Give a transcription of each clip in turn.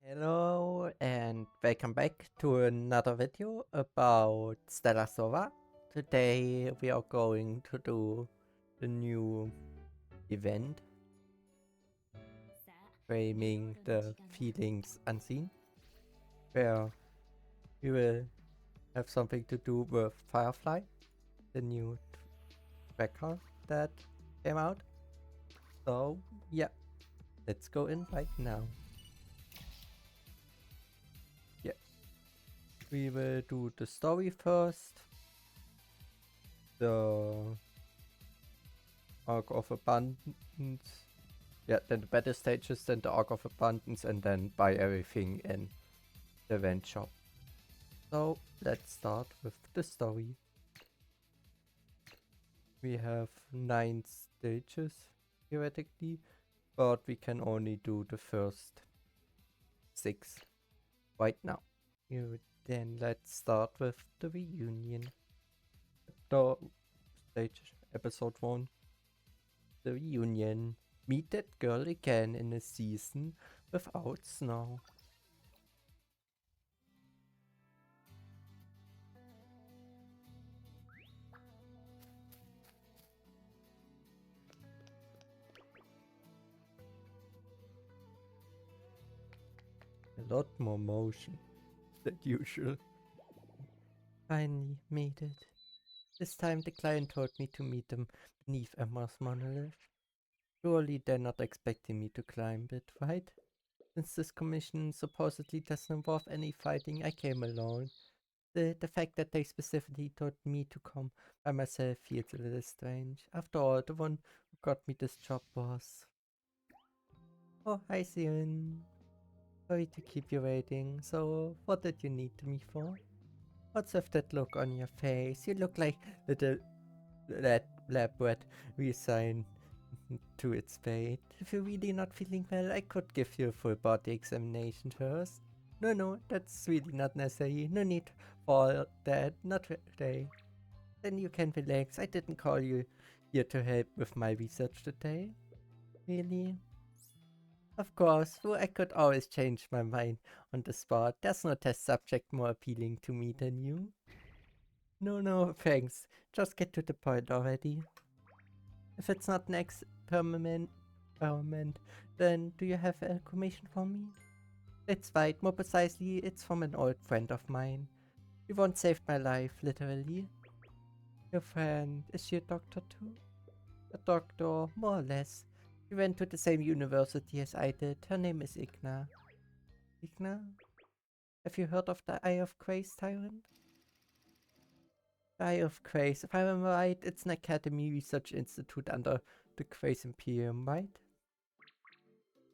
Hello and welcome back to another video about Stella Sora. Today we are going to do the new event, framing the feelings unseen, where we will have something to do with Firefly, the new tracker that came out. So yeah, let's go in right now. Yeah, we will do the story first. The Arc of Abundance. Yeah, then the battle stages, then the Arc of Abundance, and then buy everything in the event shop. So let's start with the story. We have 9 stages theoretically, but we can only do the first 6 right now. Then let's start with the reunion. The stage episode 1. The reunion. Meet that girl again in a season without snow. A lot more motion than usual. Finally made it. This time the client told me to meet them beneath Emma's monolith. Surely they're not expecting me to climb it, right? Since this commission supposedly doesn't involve any fighting, I came alone. The fact that they specifically told me to come by myself feels a little strange. After all, the one who got me this job was... Oh, hi Siren. Sorry to keep you waiting. So, what did you need me for? What's with that look on your face? You look like little lab rat resigned to its fate. If you're really not feeling well, I could give you a full body examination first. No, that's really not necessary. No need for that, not today. Then you can relax. I didn't call you here to help with my research today. Really? Of course, well, I could always change my mind on the spot. There's no test subject more appealing to me than you. No, thanks. Just get to the point already. If it's not an experiment, then do you have a commission for me? It's right. More precisely, it's from an old friend of mine. He once saved my life, literally. Your friend, is she a doctor too? A doctor, more or less. She went to the same university as I did. Her name is Igna. Igna? Have you heard of the Eye of Grace, Tyrant? The Eye of Grace. If I remember right, it's an academy research institute under the Grace Imperium, right?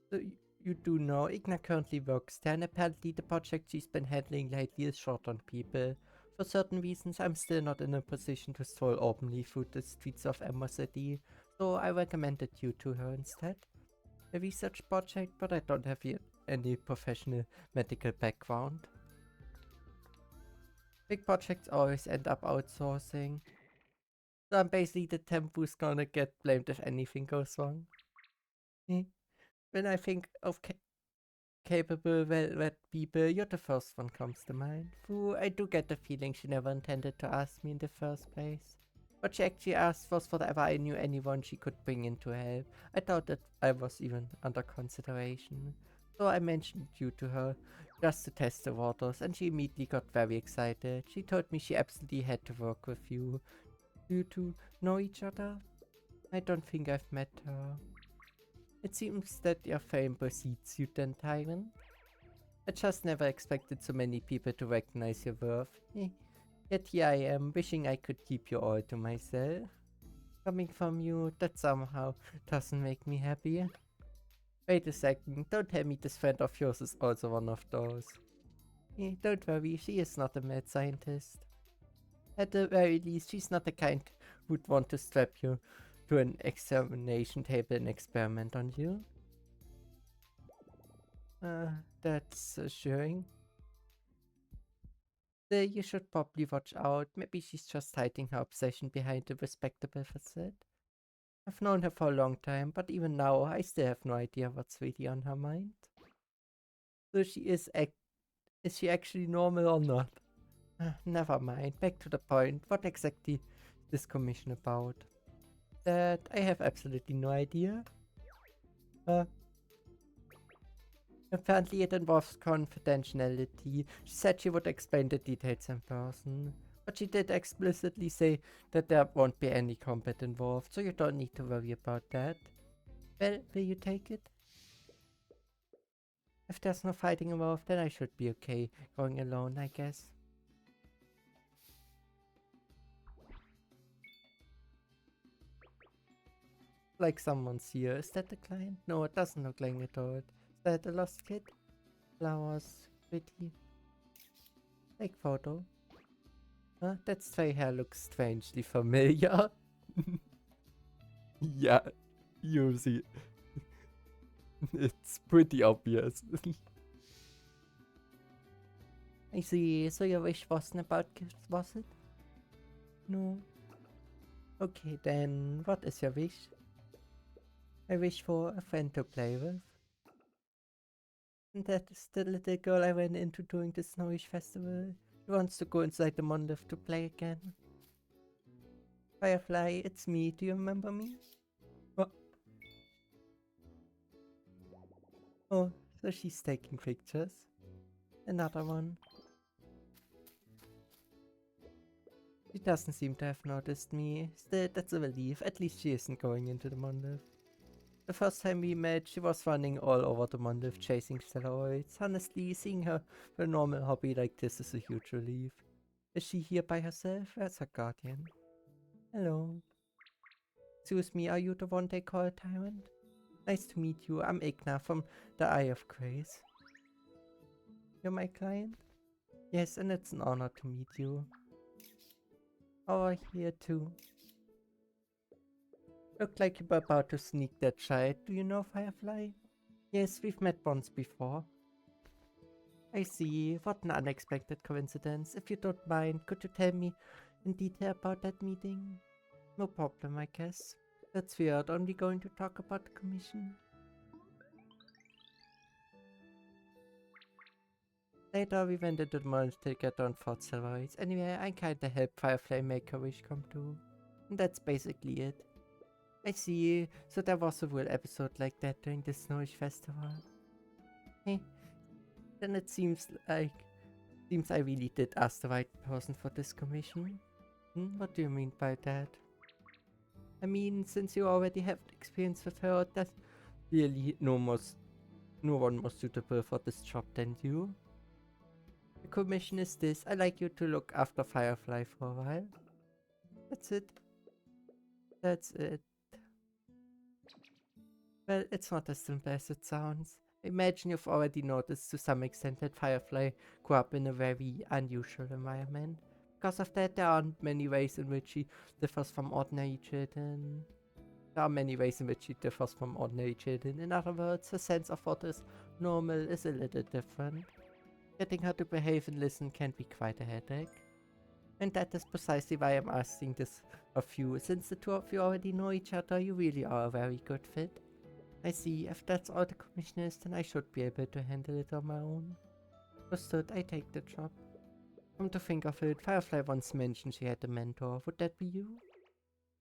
So you do know, Igna currently works there, and apparently the project she's been handling lately is short on people. For certain reasons, I'm still not in a position to stroll openly through the streets of Emma City, so I recommended you to her instead. A research project, but I don't have yet any professional medical background. Big projects always end up outsourcing. So I'm basically the temp who's gonna get blamed if anything goes wrong. When I think of capable, well-read people, you're the first one comes to mind. Ooh, I do get the feeling she never intended to ask me in the first place. What she actually asked was whatever I knew anyone she could bring in to help. I doubt that I was even under consideration. So I mentioned you to her, just to test the waters, and she immediately got very excited. She told me she absolutely had to work with you. You two know each other? I don't think I've met her. It seems that your fame precedes you then, Tyrant. I just never expected so many people to recognize your worth. Yet here I am, wishing I could keep you all to myself. Coming from you, that somehow doesn't make me happy. Wait a second, don't tell me this friend of yours is also one of those. Don't worry, she is not a mad scientist. At the very least, she's not the kind who'd want to strap you to an examination table and experiment on you. That's assuring. You should probably watch out. Maybe she's just hiding her obsession behind a respectable facade. I've known her for a long time, but even now, I still have no idea what's really on her mind. So she is she actually normal or not? Never mind, back to the point. What exactly is this commission about? That I have absolutely no idea. Uh, Apparently it involves confidentiality. She said she would explain the details in person. But she did explicitly say that there won't be any combat involved, so you don't need to worry about that. Well, will you take it? If there's no fighting involved, then I should be okay going alone, I guess. Like someone's here. Is that the client? No, it doesn't look like it at all. Is that a lost kid? Flowers. Pretty. Like photo. Huh? That stray hair looks strangely familiar. Yeah, you see. It's pretty obvious. I see. So your wish wasn't about gifts, was it? No. Okay, then what is your wish? I wish for a friend to play with. And that is the little girl I ran into during the Snowish Festival. She wants to go inside the monolith to play again. Firefly, it's me. Do you remember me? What? Oh, so she's taking pictures. Another one. She doesn't seem to have noticed me. Still, that's a relief. At least she isn't going into the monolith. The first time we met, she was running all over the monolith chasing steroids. Honestly, seeing her for a normal hobby like this is a huge relief. Is she here by herself? Where's her guardian? Hello. Excuse me, are you the one they call Tyrant? Nice to meet you. I'm Igna from the Eye of Grace. You're my client? Yes, and it's an honor to meet you. Over here too. Look like you were about to sneak that child. Do you know Firefly? Yes, we've met once before. I see. What an unexpected coincidence. If you don't mind, could you tell me in detail about that meeting? No problem, I guess. That's weird. Only going to talk about the commission? Later, we went into the mines together on Fort Silverways. Anyway, I kinda helped Firefly make her wish come true. And that's basically it. I see. So there was a real episode like that during the Snowish Festival. Hey, then it seems I really did ask the right person for this commission. What do you mean by that? I mean, since you already have experience with her, there's really no one more suitable for this job than you. The commission is this. I'd like you to look after Firefly for a while. That's it. That's it. Well, it's not as simple as it sounds. I imagine you've already noticed to some extent that Firefly grew up in a very unusual environment. Because of that, there aren't many ways in which she differs from ordinary children. There are many ways in which she differs from ordinary children. In other words, her sense of what is normal is a little different. Getting her to behave and listen can be quite a headache. And that is precisely why I'm asking this of you. Since the two of you already know each other, you really are a very good fit. I see. If that's all the commission is, then I should be able to handle it on my own. Understood, I take the job. Come to think of it, Firefly once mentioned she had a mentor. Would that be you?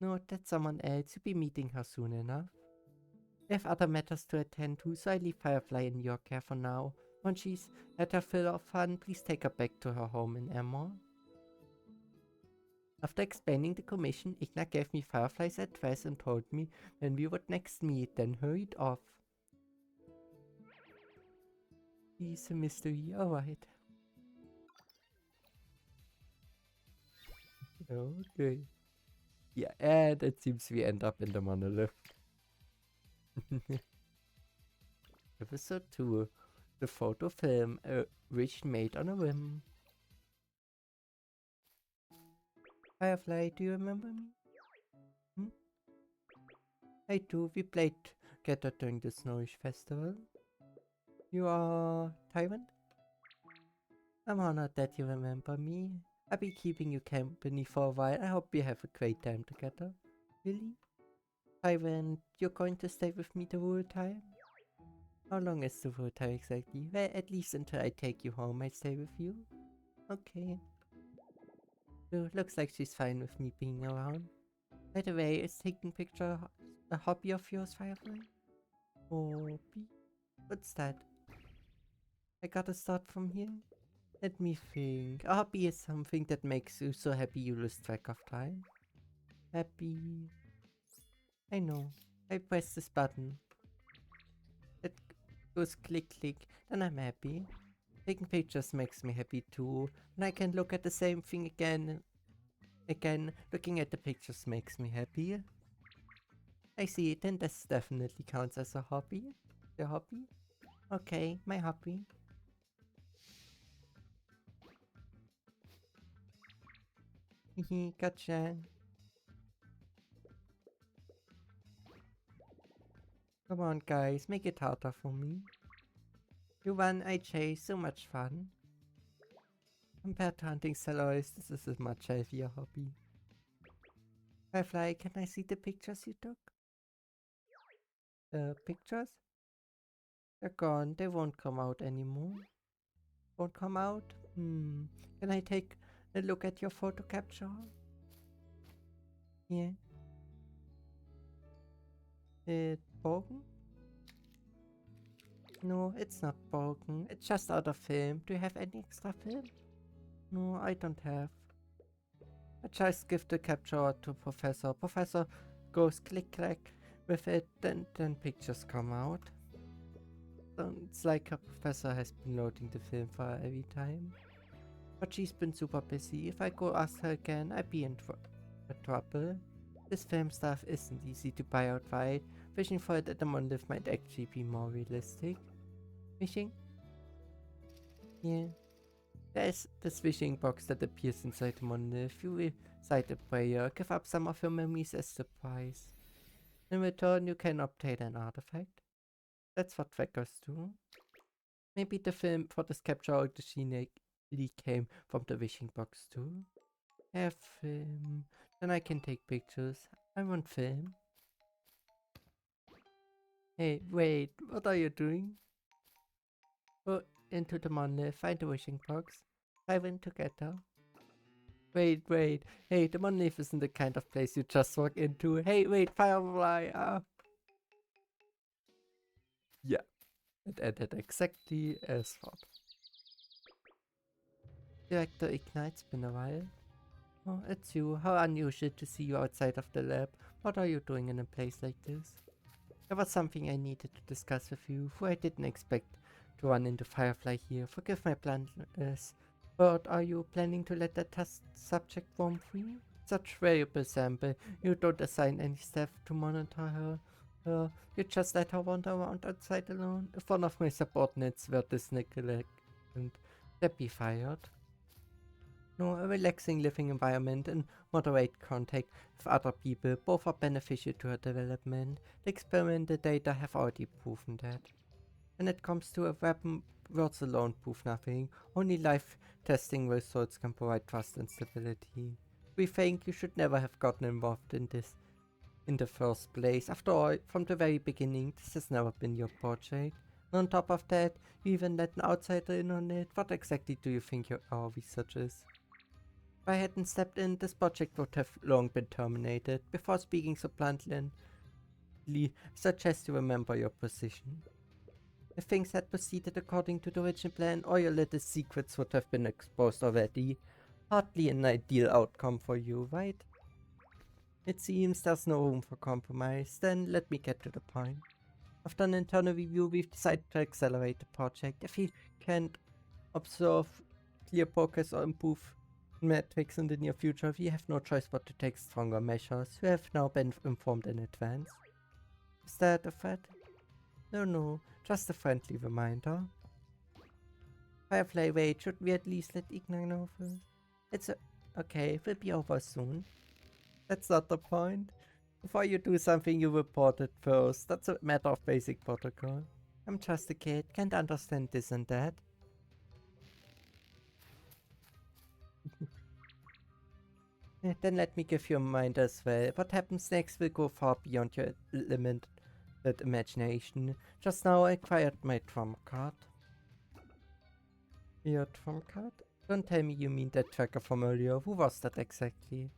No, that's someone else. You'll be meeting her soon enough. I have other matters to attend to, so I leave Firefly in your care for now. Once she's had her fill of fun, please take her back to her home in Emma. After explaining the commission, Igna gave me Firefly's address and told me when we would next meet, then hurried off. He's a mystery, alright. Okay. Yeah, and it seems we end up in the monolith. Episode 2. The photo film, a wish made on a whim. Firefly, do you remember me? I do, we played together during the Snowish Festival. You are Tyrant? I'm honored that you remember me. I'll be keeping you company for a while. I hope we have a great time together. Really? Tyrant, you're going to stay with me the whole time? How long is the road time exactly? Well, at least until I take you home, I stay with you. Okay. So, looks like she's fine with me being around. By the way, is taking picture a hobby of yours, Firefly? Hobby? What's that? I gotta start from here? Let me think. A hobby is something that makes you so happy you lose track of time. Happy. I know. I press this button. It goes click click, then I'm happy. Taking pictures makes me happy too. And I can look at the same thing again. Again, looking at the pictures makes me happy. I see, then this definitely counts as a hobby. The hobby? Okay, my hobby. Hehe, gotcha. Come on guys, make it harder for me. You won, I chase, so much fun. Compared to hunting Celois, this is a much healthier hobby. Firefly, can I see the pictures you took? The pictures? They're gone, they won't come out anymore. Won't come out? Can I take a look at your photo capture? Yeah. Broken? No, it's not broken. It's just out of film. Do you have any extra film? No, I don't have. I just give the capture to Professor. Professor goes click clack with it, then pictures come out. So it's like a professor has been loading the film for her every time. But she's been super busy. If I go ask her again, I'd be in trouble. This film stuff isn't easy to buy outright. Wishing for it at the monolith might actually be more realistic. Wishing? Yeah. There's this wishing box that appears inside the monolith. You recite a prayer, give up some of your memories as the prize. In return, you can obtain an artifact. That's what trackers do. Maybe the film for this capture originally came from the wishing box too. Have film. Then I can take pictures. I want film. Hey, wait, what are you doing? Go into the monolith, find the wishing box. Dive in together. Wait. Hey, the monolith isn't the kind of place you just walk into. Hey, wait, Firefly. Yeah, it ended exactly as thought. Director Ignite's been a while. Oh, it's you. How unusual to see you outside of the lab. What are you doing in a place like this? There was something I needed to discuss with you, for I didn't expect to run into Firefly here. Forgive my bluntness, but are you planning to let that test subject roam free? Such valuable sample. You don't assign any staff to monitor her. You just let her wander around outside alone. If one of my subordinates were this neglected, they'd be fired. No, a relaxing living environment and moderate contact with other people both are beneficial to her development. The experimental data have already proven that. When it comes to a weapon, words alone prove nothing. Only life testing results can provide trust and stability. We think you should never have gotten involved in this in the first place. After all, from the very beginning, this has never been your project. And on top of that, you even let an outsider in on it. What exactly do you think our research is? If I hadn't stepped in, this project would have long been terminated. Before speaking so bluntly, I suggest you remember your position. If things had proceeded according to the original plan, all your little secrets would have been exposed already. Hardly an ideal outcome for you, right? It seems there's no room for compromise. Then let me get to the point. After an internal review, we've decided to accelerate the project. If we can't observe clear progress or improve metrics in the near future, we have no choice but to take stronger measures. You have now been informed in advance. Is that a threat? No, just a friendly reminder. Firefly, wait, should we at least let Igna know first? Okay, it will be over soon. That's not the point. Before you do something, you report it first. That's a matter of basic protocol. I'm just a kid, can't understand this and that. Then let me give you a reminder as well. What happens next will go far beyond your limit that imagination. Just now I acquired my trump card. Your trump card? Don't tell me you mean that tracker from earlier. Who was that exactly?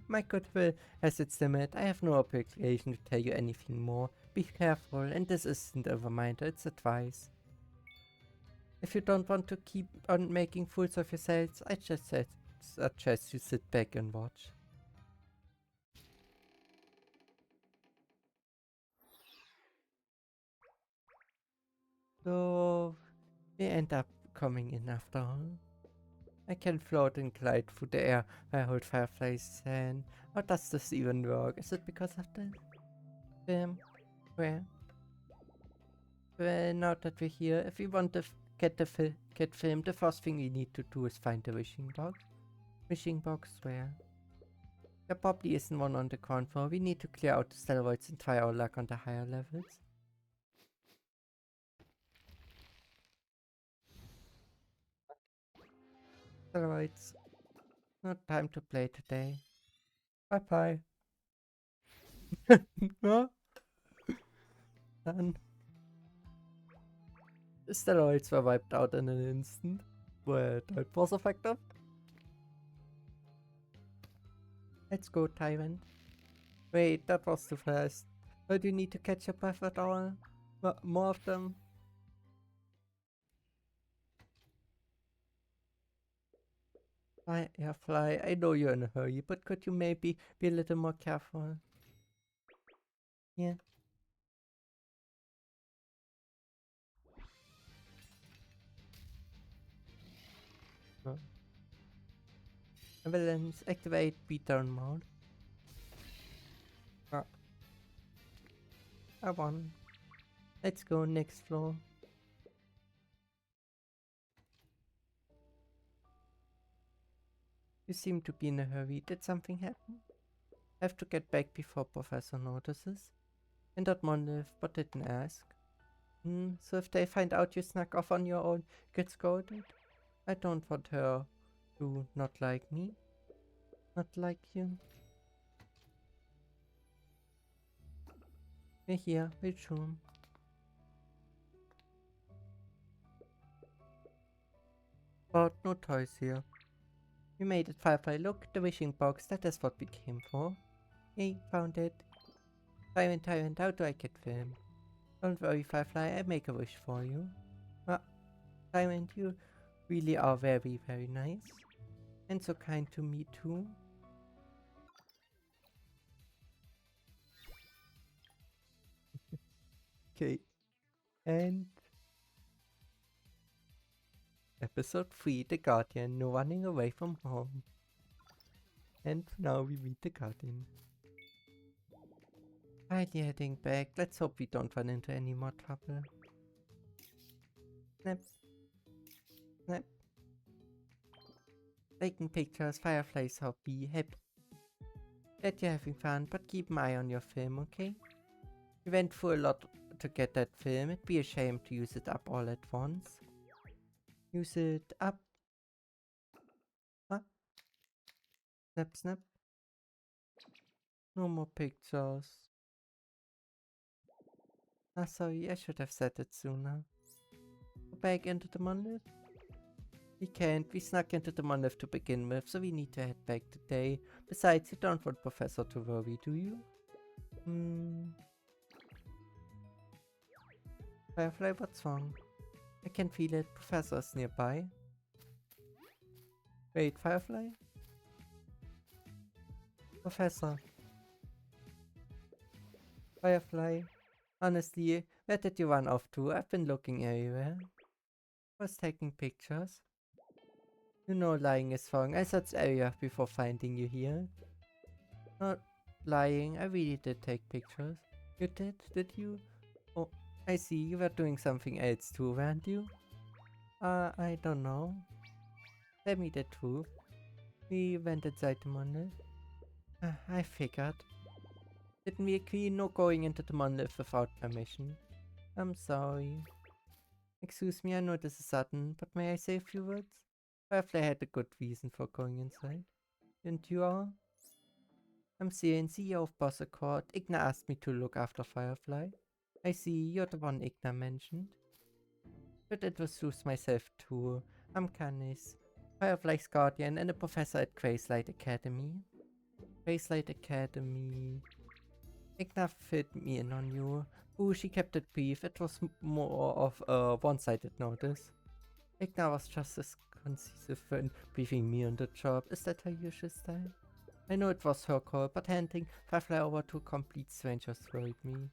My goodwill has its limit. I have no obligation to tell you anything more. Be careful, and this isn't a reminder, it's advice. If you don't want to keep on making fools of yourselves, I just suggest you sit back and watch. So, we end up coming in after all. I can float and glide through the air while I hold Firefly's hand. How does this even work? Is it because of the film? Where? Well, now that we're here, if we want to get filmed, the first thing we need to do is find the wishing box. Wishing box where? There probably isn't one on the ground floor. We need to clear out the steroids and try our luck on the higher levels. Steroids. No time to play today. Bye bye. Huh? Done. The steroids were wiped out in an instant. Well, that was effective. Let's go, Tyrant. Wait, that was too fast. Do you need to catch your breath at all? More of them? Firefly, I know you're in a hurry, but could you maybe be a little more careful? Yeah. Oh. Ambulance, activate beatdown mode. Oh. I won. Let's go next floor. You seem to be in a hurry. Did something happen? I have to get back before Professor notices. And that monolith, but didn't ask. So if they find out you snuck off on your own, get scolded? I don't want her to not like me. Not like you. We're here, which room? But no toys here. We made it, Firefly. Look, the wishing box. That is what we came for. Hey, found it. Tyrant, how do I get film? Don't worry, Firefly. I make a wish for you. Ah, Tyrant, you really are very, very nice. And so kind to me too. Okay. And episode 3, The Guardian, no running away from home. And now we meet the Guardian. Finally heading back. Let's hope we don't run into any more trouble. Snap. Snap. Taking pictures, Firefly's hobby. Happy that you're having fun, but keep an eye on your film, okay? We went through a lot to get that film. It'd be a shame to use it up all at once. Use it up. Huh? Snap, snap. No more pictures. Ah, sorry, I should have said it sooner. Go back into the monolith? We can't. We snuck into the monolith to begin with, so we need to head back today. Besides, you don't want Professor to worry, do you? Firefly, what's wrong? I can feel it. Professor's nearby. Wait, Firefly? Professor. Firefly. Honestly, where did you run off to? I've been looking everywhere. Was taking pictures. You know lying is wrong. I searched area before finding you here. Not lying. I really did take pictures. You did you? Oh, I see. You were doing something else too, weren't you? I don't know. Tell me the truth. We went inside the monolith. I figured. Didn't we agree no going into the monolith without permission? I'm sorry. Excuse me, I know this is sudden, but may I say a few words? Firefly had a good reason for going inside. Didn't you all? I'm CEO of Boss Accord. Igna asked me to look after Firefly. I see you're the one Igna mentioned. But introduce myself too. I'm Canis, Firefly's guardian and a professor at Gracelight Academy. Gracelight Academy. Igna filled me in on you. Ooh, she kept it brief. It was more of a one-sided notice. Igna was just as concise in briefing me on the job. Is that her usual style? I know it was her call, but handing Firefly over to complete strangers worried me.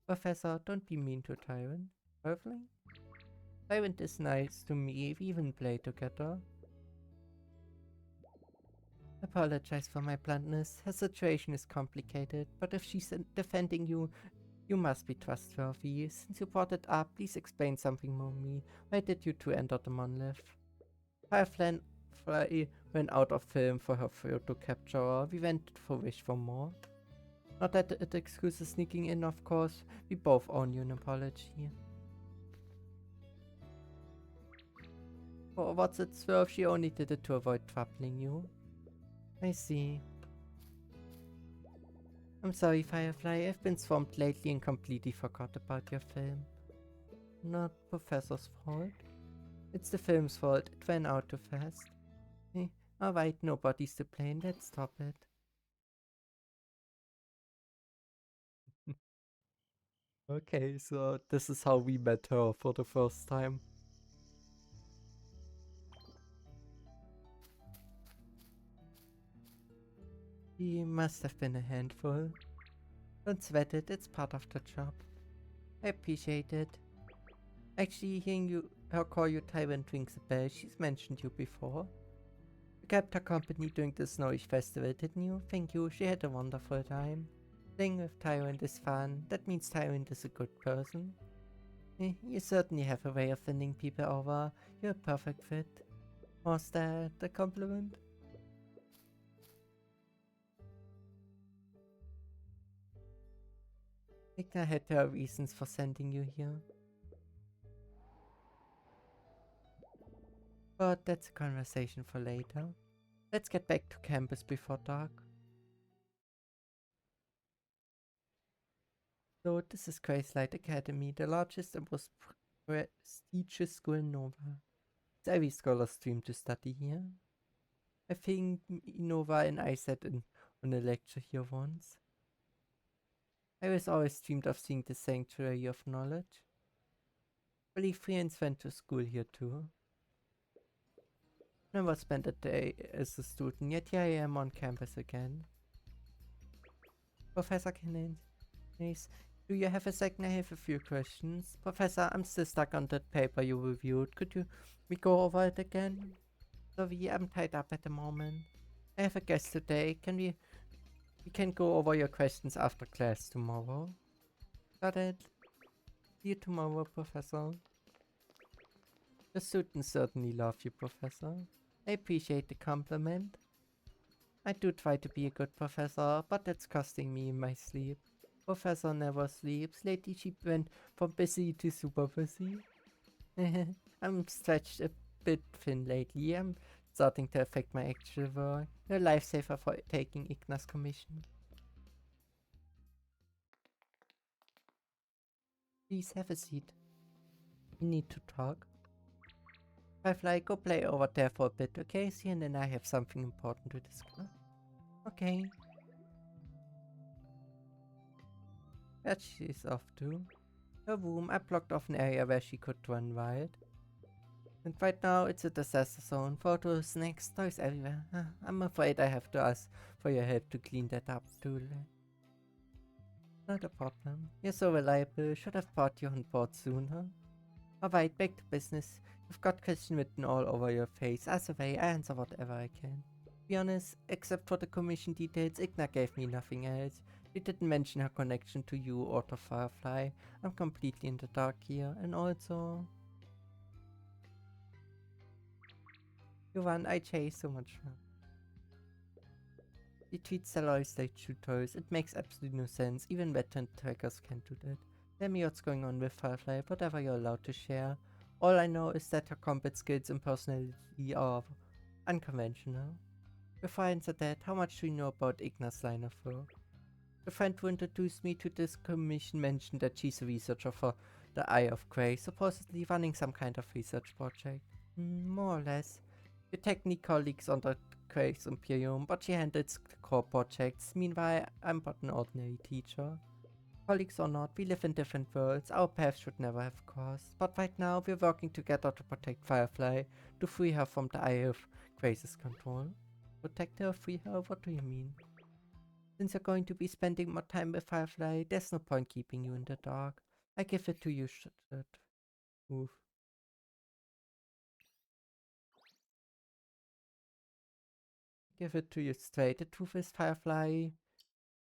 Professor, don't be mean to Tyrant. Firefly? Tyrant is nice to me, we even play together. Apologize for my bluntness. Her situation is complicated, but if she's defending you, you must be trustworthy. Since you brought it up, please explain something more me. Why did you two enter the monolith? Firefly ran out of film for her photo capturer. We went for wish for more. Not that it excuses sneaking in, of course. We both owe you an apology. For what's its worth, she only did it to avoid troubling you. I see. I'm sorry, Firefly. I've been swamped lately and completely forgot about your film. Not Professor's fault. It's the film's fault. It ran out too fast. Alright, nobody's to blame. Let's stop it. Okay, so this is how we met her for the first time. He must have been a handful. Don't sweat it, it's part of the job. I appreciate it. Actually, hearing her call you Tyrant rings a bell. She's mentioned you before. You kept her company during the Snowish Festival, didn't you? Thank you, she had a wonderful time. Playing with Tyrant is fun. That means Tyrant is a good person. You certainly have a way of winning people over. You're a perfect fit. Was that a compliment? Igna had her reasons for sending you here. But that's a conversation for later. Let's get back to campus before dark. So this is Gracelight Academy, the largest and most prestigious school in Nova. It's every scholar's dream to study here. I think Nova and I sat in on a lecture here once. I was always dreamed of seeing the sanctuary of knowledge. I believe friends went to school here too. Never spent a day as a student, yet here I am on campus again. Professor Kennedy, do you have a second? I have a few questions. Professor, I'm still stuck on that paper you reviewed. Could we go over it again? Sorry, I'm tied up at the moment. I have a guest today. We can go over your questions after class tomorrow. Got it. See you tomorrow, Professor. The students certainly love you, Professor. I appreciate the compliment. I do try to be a good professor, but that's costing me my sleep. Professor never sleeps. Lately she went from busy to super busy. I'm stretched a bit thin lately. I'm starting to affect my actual work. You're a lifesaver for taking Igna's commission. Please have a seat. We need to talk. Firefly, go play over there for a bit, okay? See, and then I have something important to discuss. Okay. Where she's off to? Her room. I blocked off an area where she could run wild. And right now it's a disaster zone. Photos, snacks, toys everywhere. I'm afraid I have to ask for your help to clean that up too. Not a problem. You're so reliable. Should have brought you on board sooner. Alright, back to business. You've got question written all over your face. As a way, I answer whatever I can. To be honest, except for the commission details, Igna gave me nothing else. She didn't mention her connection to you or to Firefly. I'm completely in the dark here. And also... You run, I chase so much fun. You treat salaries like tutors. It makes absolutely no sense. Even veteran trackers can't do that. Tell me what's going on with Firefly, whatever you're allowed to share. All I know is that her combat skills and personality are unconventional. Before I answer that, how much do you know about Igna's line of work? The friend who introduced me to this commission mentioned that she's a researcher for the Eye of Grey, supposedly running some kind of research project. More or less. We're technically colleagues on the Grey's Imperium, but she handles the core projects. Meanwhile, I'm but an ordinary teacher. Colleagues or not, we live in different worlds. Our paths should never have crossed. But right now, we're working together to protect Firefly, to free her from the Eye of Grey's control. Protect her, free her? What do you mean? Since you're going to be spending more time with Firefly, there's no point keeping you in the dark. I give it to you, Oof. Give it to you straight. The truth is, Firefly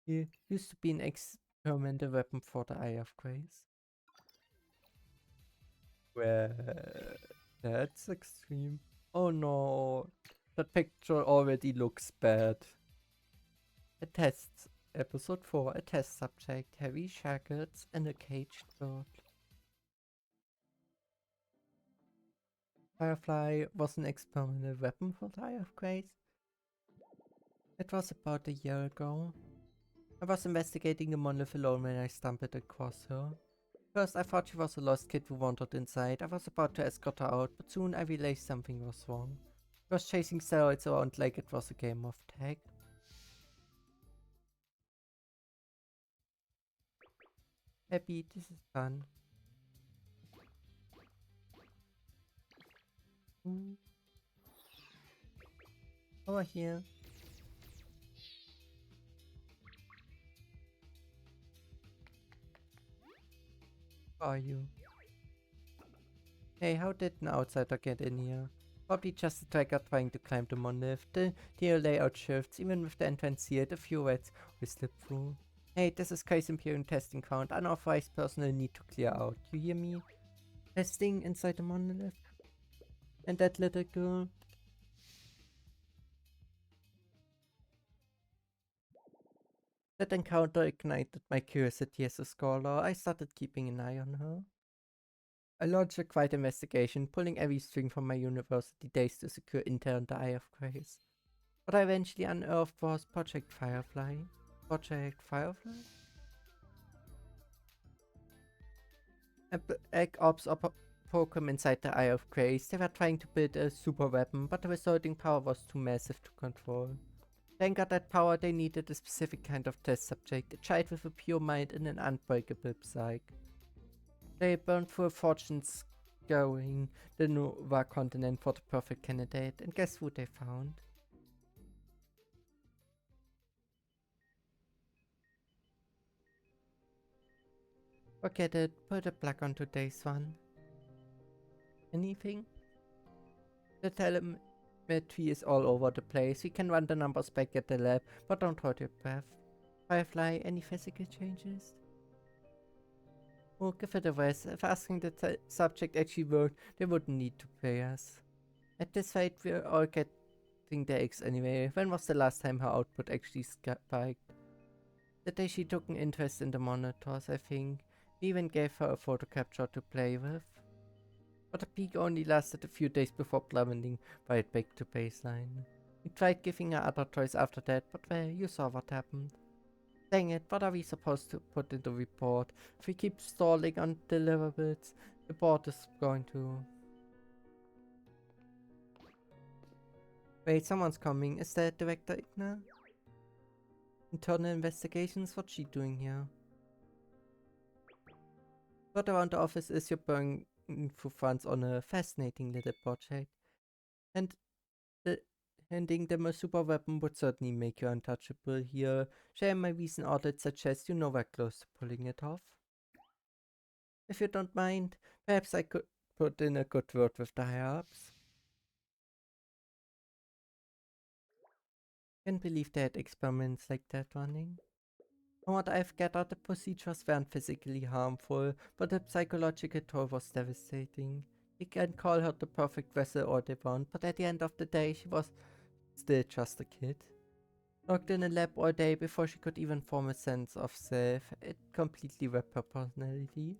used to be an experimental weapon for the Eye of Grace. Well, that's extreme. Oh no, that picture already looks bad. A test. Episode 4. A test subject. Heavy shackles and a caged bird. Firefly was an experimental weapon for the Eye of Grace. It was about a year ago. I was investigating the monolith alone when I stumbled across her. First, I thought she was a lost kid who wandered inside. I was about to escort her out, but soon I realized something was wrong. She was chasing steroids around like it was a game of tag. Happy, this is fun. Over here. Who are you? Hey, how did an outsider get in here? Probably just a tracker trying to climb the monolith. The layout shifts, even with the entrance sealed, a few rats will slip through. Hey, this is Kai's Imperium testing ground. Unauthorized personnel need to clear out. You hear me? Testing inside the monolith? And that little girl? That encounter ignited my curiosity as a scholar. I started keeping an eye on her. I launched a quiet investigation, pulling every string from my university days to secure intel on the Eye of Grace. What I eventually unearthed was Project Firefly. Project Firefly? A black ops program inside the Eye of Grace. They were trying to build a super weapon, but the resulting power was too massive to control. Then got that power, they needed a specific kind of test subject, a child with a pure mind and an unbreakable psyche. They burned through a fortune scouring the Nova continent for the perfect candidate, and guess who they found? Forget it, put a plug on today's one. Anything? The telemetry is all over the place. We can run the numbers back at the lab, but don't hold your breath. Firefly, any physical changes? Oh, give it a rest. If asking the subject actually worked, they wouldn't need to pay us. At this rate, we're all getting the eggs anyway. When was the last time her output actually spiked? The day she took an interest in the monitors, I think. We even gave her a photo capture to play with. But the peak only lasted a few days before plummeting right back to baseline. We tried giving her other toys after that, but well, you saw what happened. Dang it, what are we supposed to put in the report? If we keep stalling on deliverables, the board is going to... Wait, someone's coming. Is that Director Igna? Internal investigations? What's she doing here? What around the office is you're burning through funds on a fascinating little project. And handing them a super weapon would certainly make you untouchable here. Share my recent audit suggests you know we're close to pulling it off. If you don't mind, perhaps I could put in a good word with the higher-ups. Can't believe they had experiments like that running. From what I've gathered, the procedures weren't physically harmful, but the psychological toll was devastating. You can call her the perfect vessel all they want, but at the end of the day, she was still just a kid. Locked in a lab all day before she could even form a sense of self. It completely wrecked her personality.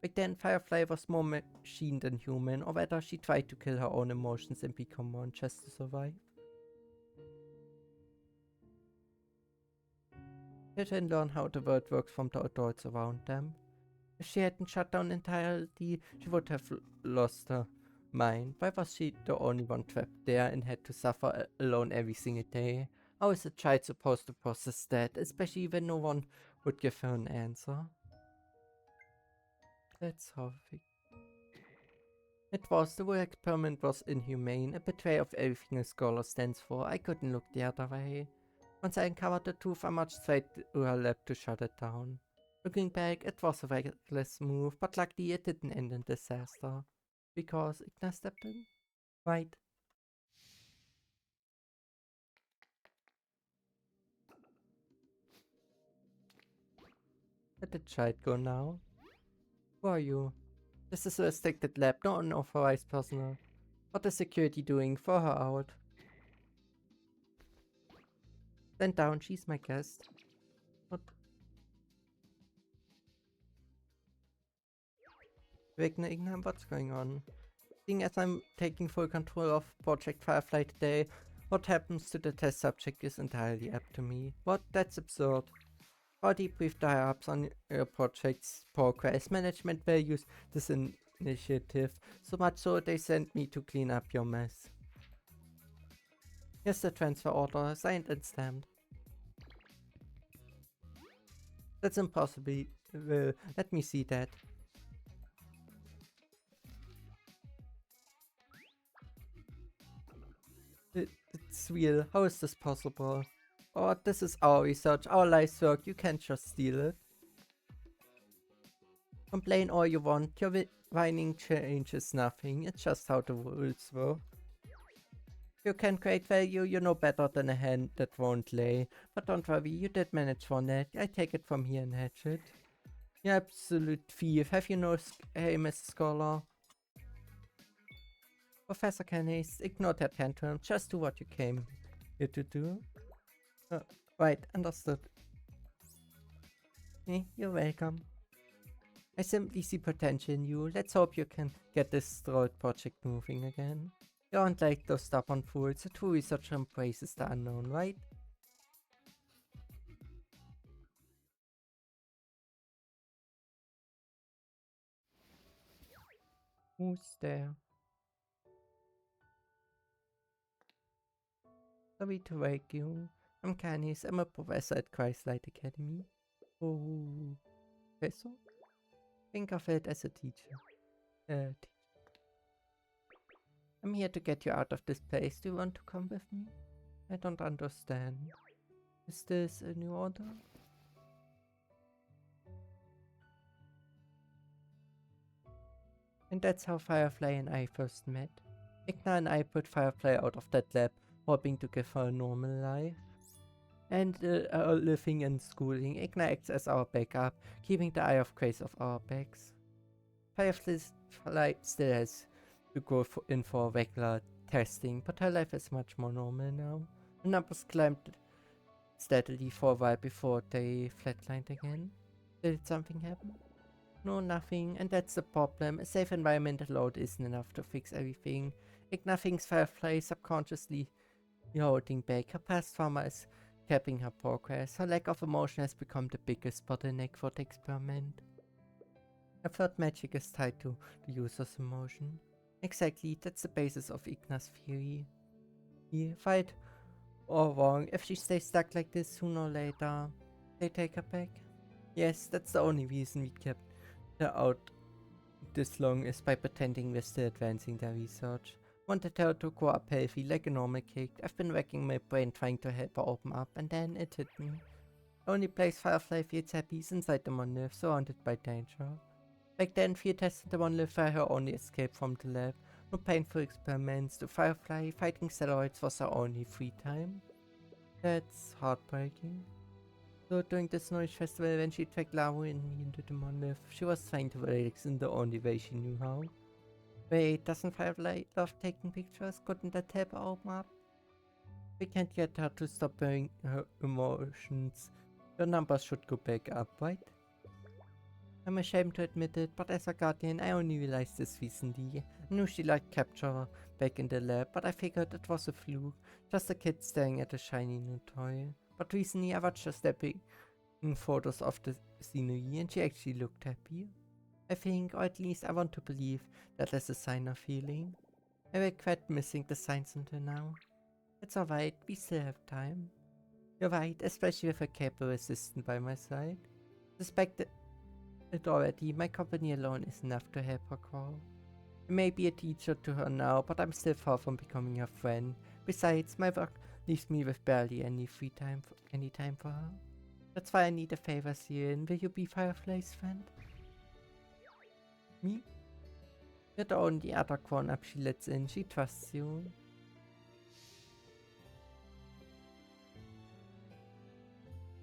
Back then, Firefly was more machine than human, or whether she tried to kill her own emotions and become one just to survive. Children learn how the world works from the adults around them. If she hadn't shut down entirely, she would have lost her mind. Why was she the only one trapped there and had to suffer alone every single day? How is a child supposed to process that, especially when no one would give her an answer? That's horrific. It was, the whole experiment was inhumane, a betrayal of everything a scholar stands for. I couldn't look the other way. Once I uncovered the truth, I marched straight to her lab to shut it down. Looking back, it was a reckless move, but luckily it didn't end in disaster. Because Igna stepped in? Right. Let the child go now. Who are you? This is a restricted lab, not unauthorized personnel. What is security doing? Throw her out. Stand down, she's my guest. What? Igna, what's going on? Seeing as I'm taking full control of Project Firefly today, what happens to the test subject is entirely up to me. What? That's absurd. How debrief the higher-ups on your project's progress. Management values this initiative so much so they sent me to clean up your mess. Here's the transfer order, signed and stamped. That's impossible. Let me see that. It's real. How is this possible? Oh, this is our research, our life's work. You can't just steal it. Complain all you want. Your whining changes nothing. It's just how the rules work. You can create value. You're no better than a hen that won't lay. But don't worry, you did manage one egg. I take it from here and hatch it. You absolute thief. Have you no aim as a scholar? Professor Canis, ignore that tantrum. Just do what you came here to do. Right, understood. You're welcome. I simply see potential in you. Let's hope you can get this droid project moving again. You aren't like those stubborn fools. A true researcher embraces the unknown, right? Who's there? Sorry to wake you. I'm Canis. I'm a professor at Christlight Academy. Oh, professor? Think of it as a teacher. I'm here to get you out of this place. Do you want to come with me? I don't understand. Is this a new order? And that's how Firefly and I first met. Igna and I put Firefly out of that lab, hoping to give her a normal life. And living and schooling, Igna acts as our backup, keeping the eye of grace off our backs. Firefly still has to go in for regular testing, but her life is much more normal now. The numbers climbed steadily for a while before they flatlined again. Did something happen? No, nothing, and that's the problem. A safe environment alone isn't enough to fix everything. Igna thinks Firefly is subconsciously holding back. Her past trauma is capping her progress. Her lack of emotion has become the biggest bottleneck for the experiment. I thought magic is tied to the user's emotion. Exactly, that's the basis of Igna's theory. Right or wrong, if she stays stuck like this, sooner or later, they take her back. Yes, that's the only reason we kept her out this long, is by pretending we're still advancing their research. Wanted her to grow up healthy like a normal kid. I've been racking my brain trying to help her open up, and then it hit me. The only place Firefly feels happy is inside the monolith, surrounded by danger. Back then, Fear tested the monolith were her only escape from the lab. No painful experiments. To Firefly, fighting steroids was her only free time. That's heartbreaking. So during the Snowish Festival, when she dragged Laru and me into the monolith, she was trying to relax in the only way she knew how. Wait, doesn't Firefly love taking pictures? Couldn't that help her open up? We can't get her to stop wearing her emotions. Your numbers should go back up, right? I'm ashamed to admit it, but as a guardian, I only realized this recently. I knew she liked capture back in the lab, but I figured it was a fluke. Just a kid staring at a shiny new toy. But recently I watched her snapping photos of the scenery and she actually looked happy. I think, or at least I want to believe, that is a sign of healing. I regret missing the signs until now. It's alright, we still have time. You're right, especially with a capable assistant by my side. Suspect it already, my company alone is enough to help her grow. I may be a teacher to her now, but I'm still far from becoming her friend. Besides, my work leaves me with barely any any time for her. That's why I need a favor, Sian. Will you be Firefly's friend? Me? You're the only other grown-up she lets in. She trusts you.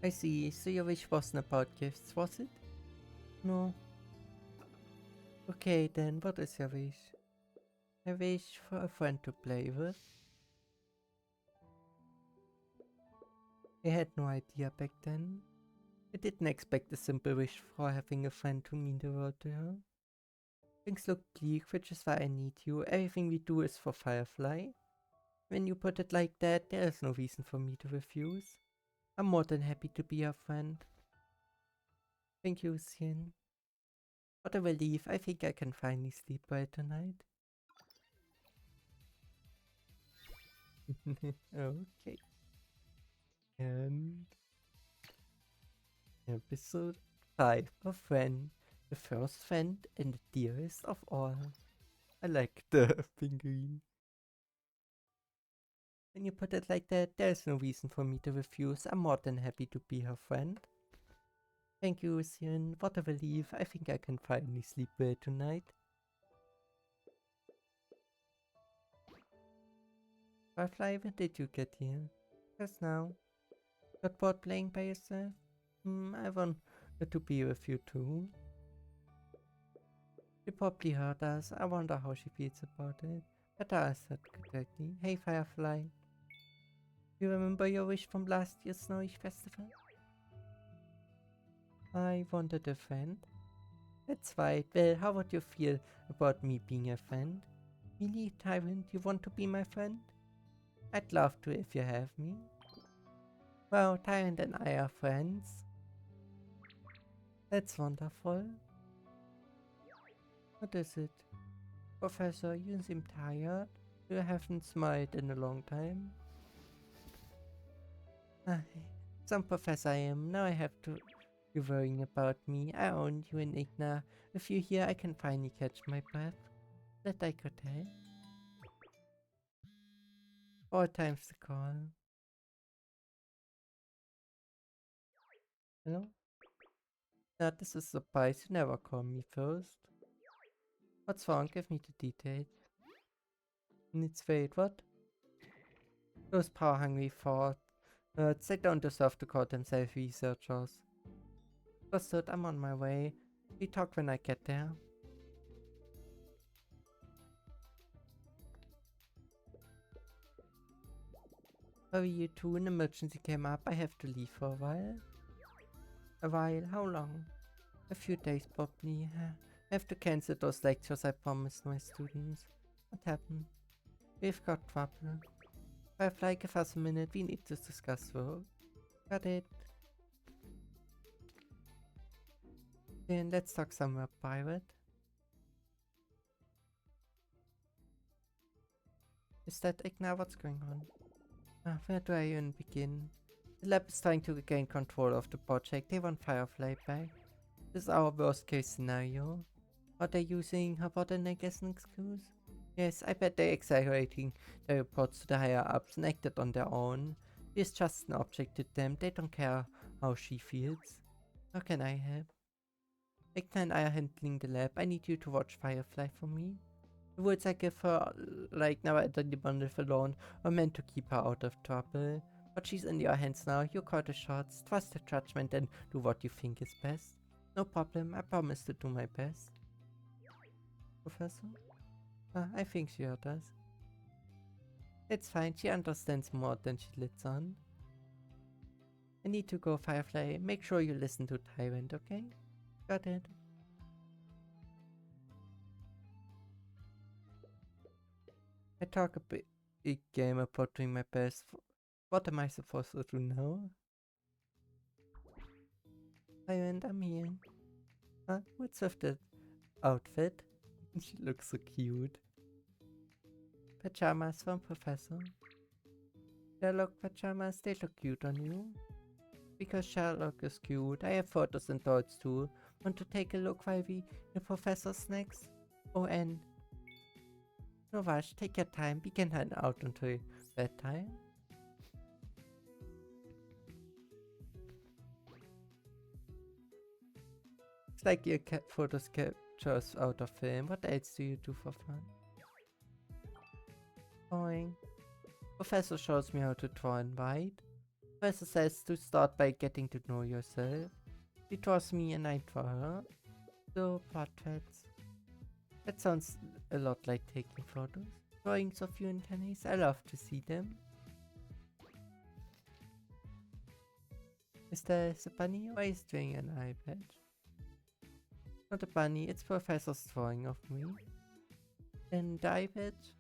I see. So your wish wasn't about gifts, was it? No. Okay then, what is your wish? I wish for a friend to play with. I had no idea back then. I didn't expect a simple wish for having a friend to mean the world to her. Things look bleak, which is why I need you. Everything we do is for Firefly. When you put it like that, there is no reason for me to refuse. I'm more than happy to be your friend. Thank you, Sian. What a relief. I think I can finally sleep well tonight. Okay. And episode 5 of Friend. The first friend and the dearest of all. I like the figurine. When you put it like that, there's no reason for me to refuse. I'm more than happy to be her friend. Thank you, Sian. What a relief. I think I can finally sleep well tonight. Firefly, when did you get here? Just now. Got bored playing by yourself? I want to be with you too. She probably heard us. I wonder how she feels about it. Better ask her directly. Hey Firefly. You remember your wish from last year's Snowy Festival? I wanted a friend. That's right. Well, how would you feel about me being a friend? Really, Tyrant, you want to be my friend? I'd love to if you have me. Well, Tyrant and I are friends. That's wonderful. What is it? Professor, you seem tired. You haven't smiled in a long time. Some professor I am. Now I have to be worrying about me. I own you and Igna. With you here, I can finally catch my breath. That I could help. All times to call. Hello? Now this is a surprise. You never call me first. What's wrong? Give me the details. Needs wait, what? Those power-hungry thoughts. They don't deserve to call themselves researchers. Understood, I'm on my way. We talk when I get there. Hurry you two, an emergency came up. I have to leave for a while. A while? How long? A few days probably. I have to cancel those lectures I promised my students. What happened? We've got trouble. Firefly, give us a minute. We need to discuss work. Got it. Then let's talk somewhere private. Is that Igna? What's going on? Where do I even begin? The lab is trying to regain control of the project. They want Firefly back. This is our worst case scenario. Are they using her bottleneck as an excuse? Yes, I bet they're exaggerating their reports to the higher ups and acted on their own. She's just an object to them. They don't care how she feels. How can I help? Igna and I are handling the lab. I need you to watch Firefly for me. The words I give her, like never enter the bundle alone, are meant to keep her out of trouble. But she's in your hands now. You call the shots. Trust the judgment and do what you think is best. No problem. I promise to do my best. Professor? I think she heard us. It's fine. She understands more than she lets on. I need to go, Firefly. Make sure you listen to Tyrant, okay? Got it. I talk a big game about doing my best. What am I supposed to do now? Hi, and I'm here. Huh? What's with the outfit? She looks so cute. Pajamas from Professor. Sherlock pajamas, they look cute on you. Because Sherlock is cute. I have photos and toys too. Want to take a look while the Professor snacks? Oh, and no rush, take your time. We can hang out until bedtime. It's like your photos captures out of film. What else do you do for fun? Drawing. Professor shows me how to draw and write. Professor says to start by getting to know yourself. She draws me and I draw her. So, portraits. That sounds a lot like taking photos. Drawings of you and Tennis, I love to see them. Is there a bunny or is doing an eye patch? Not a bunny, it's Professor's drawing of me. And the eye patch?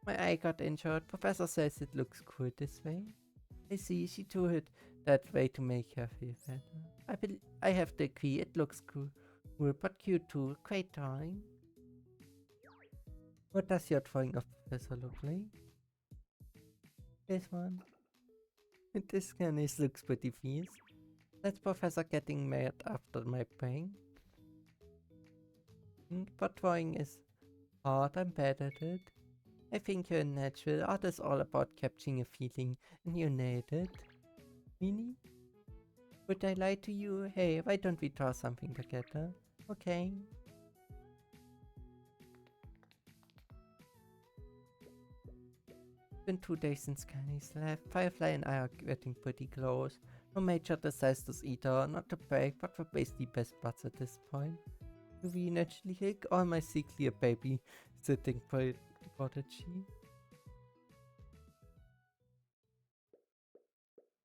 My eye got injured. Professor says it looks cool this way. I see, she drew it that way to make her feel better. I have to agree, it looks cool, but cute too. Great drawing. What does your drawing of Professor look like? This one. This Canis looks pretty fierce. That's Professor getting mad after my prank. But drawing is hard, I'm bad at it. I think you're natural. Art is all about capturing a feeling, and you nailed it. Really? Would I lie to you? Hey, why don't we draw something together? Okay. It's been 2 days since Kenny's left. Firefly and I are getting pretty close. No major disasters either. Not to brag, but we're basically best buds at this point. Do we naturally hick, or am I secretly a baby sitting prodigy?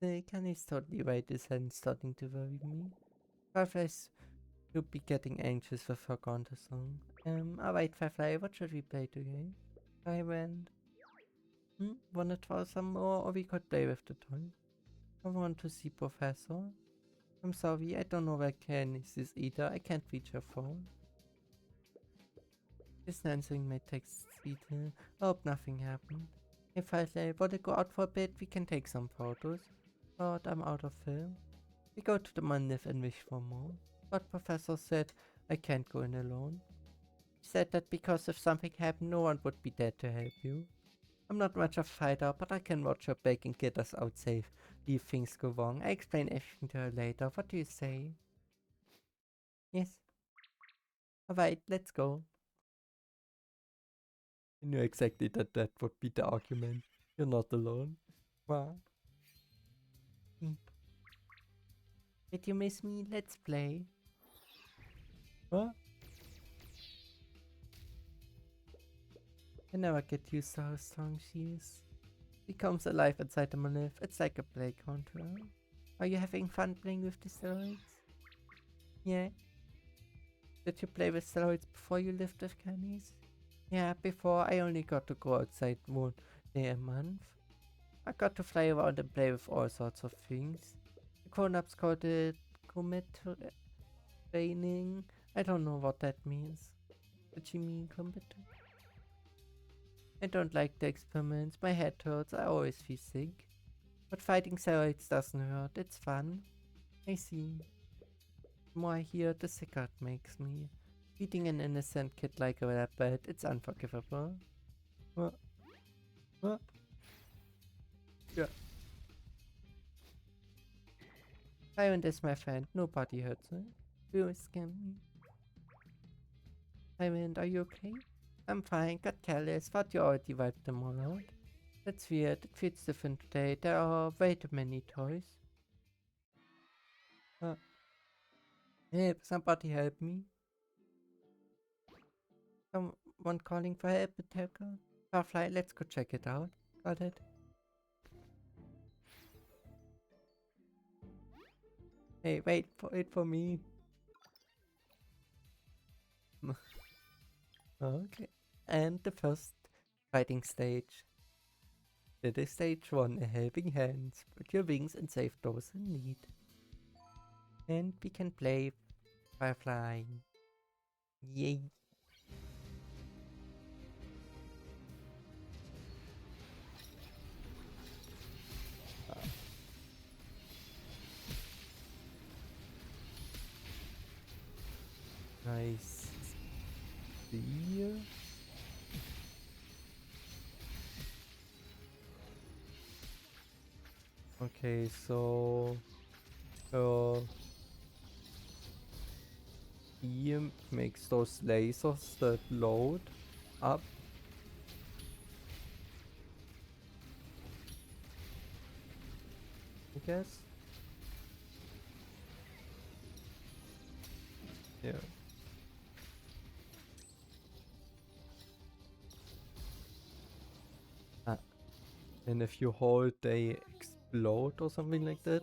Kenny's totally right, his hand starting to worry me. Firefly's should be getting anxious with her counter song. Alright Firefly, what should we play today? I went. Wanna try some more, or we could play with the toy? I want to see Professor. I'm sorry, I don't know where Candice is either. I can't reach her phone. Just answering my text either. I hope nothing happened. If I wanna go out for a bit, we can take some photos. But I'm out of film. We go to the Manif and wish for more. But Professor said I can't go in alone. He said that because if something happened, no one would be there to help you. I'm not much of a fighter, but I can watch her back and get us out safe. If things go wrong, I explain everything to her later. What do you say? Yes. Alright, let's go. I knew exactly that would be the argument. You're not alone. Wow. Did you miss me? Let's play. What? I never get used to how strong she is. She comes alive inside the Manif. It's like a playground to her. Are you having fun playing with the steroids? Yeah. Did you play with steroids before you lived with Candies? Yeah, before I only got to go outside 1 day a month. I got to fly around and play with all sorts of things. The grown-ups called it comet training. I don't know what that means. Did she mean combat? I don't like the experiments. My head hurts. I always feel sick. But fighting steroids doesn't hurt. It's fun. I see. The more I hear, the sicker it makes me. Treating an innocent kid like a rabbit, it's unforgivable. What? What? Yeah. Tyrant is my friend. Nobody hurts her. You scam me. Tyrant, are you okay? I'm fine. Got careless. Thought you already wiped them all out. That's weird. It feels different today. There are way too many toys. Hey, somebody help me. Someone calling for help, Attacker? Firefly, let's go check it out. Got it? Hey, wait for me. Okay. And the first Fighting stage. It is stage 1, a helping hand. Spread your wings and save those in need. And we can play Firefly. Yay. Nice. Here. Okay, so he makes those lasers that load up. I guess. Yeah. And if you hold, they explode or something like that.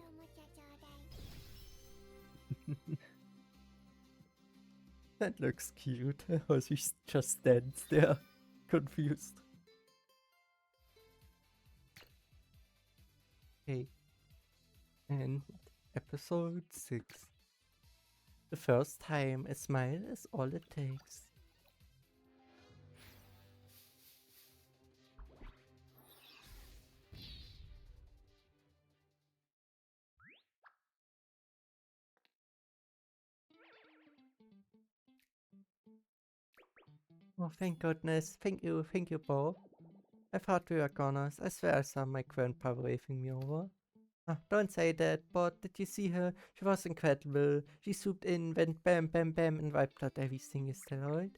That looks cute. How she just stands there, confused. Okay. And episode 6. The first time, a smile is all it takes. Oh, thank goodness. Thank you, Bo. I thought we were goners. I swear I saw my grandpa waving me over. Ah, don't say that, but did you see her? She was incredible. She swooped in, went bam, bam, bam, and wiped out everything you steroid.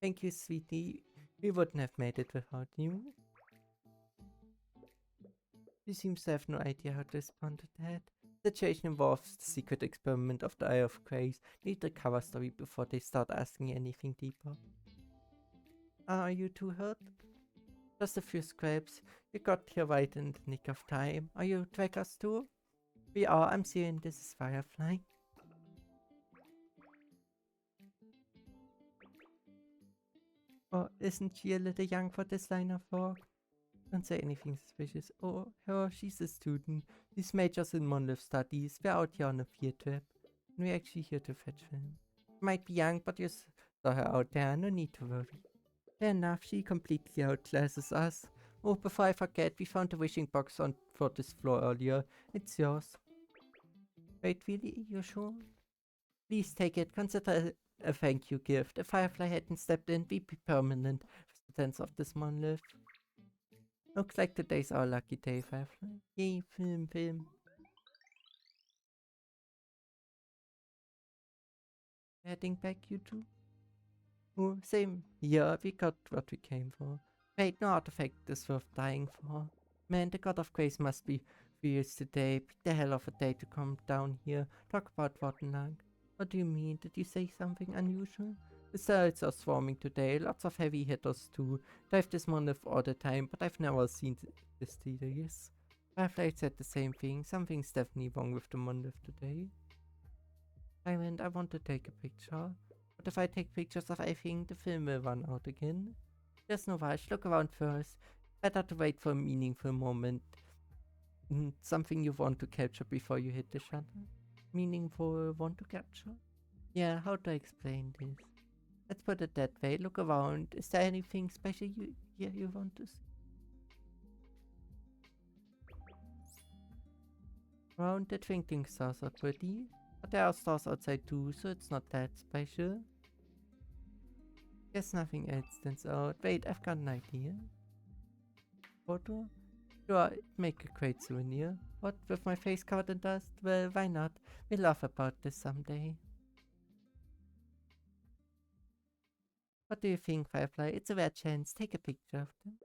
Thank you, sweetie. We wouldn't have made it without you. She seems to have no idea how to respond to that. The situation involves the secret experiment of the Eye of Grace. Need the cover story before they start asking anything deeper. Are you too hurt? Just a few scrapes. You got here right in the nick of time. Are you trackers too? We are. I'm seeing this is Firefly. Oh, isn't she a little young for this line of work? Don't say anything suspicious. Oh, her, she's a student. She's majors in Monolith studies. We're out here on a field trip. And we're actually here to fetch film. Might be young, but you saw her out there. No need to worry. Fair enough, she completely outclasses us. Oh, before I forget, we found a wishing box on for this floor earlier. It's yours. Wait, really? You sure? Please take it. Consider a thank you gift. If Firefly hadn't stepped in, we'd be permanent residents of this monolith. Looks like today's our lucky day, Firefly. Yay, film. Heading back, you two? Oh, same. Yeah, we got what we came for. Wait, no artifact is worth dying for. Man, the God of Grace must be furious today. Pick the hell of a day to come down here. Talk about rotten luck. What do you mean? Did you say something unusual? The cells are swarming today. Lots of heavy hitters too. Dive this monolith all the time, but I've never seen this tedious. Firefly said the same thing. Something's definitely wrong with the monolith today. Diamond, I want to take a picture. But if I take pictures of everything, the film will run out again. There's no rush. Look around first. Better to wait for a meaningful moment. Something you want to capture before you hit the shutter. Meaningful want to capture? Yeah, how to explain this? Let's put it that way. Look around. Is there anything special you want to see? Around the twinkling stars are pretty. But there are stars outside too, so it's not that special. Guess nothing else stands out. Wait, I've got an idea. Photo? Sure, make a great souvenir. What, with my face covered in dust? Well, why not? We'll laugh about this someday. What do you think, Firefly? It's a rare chance. Take a picture of them.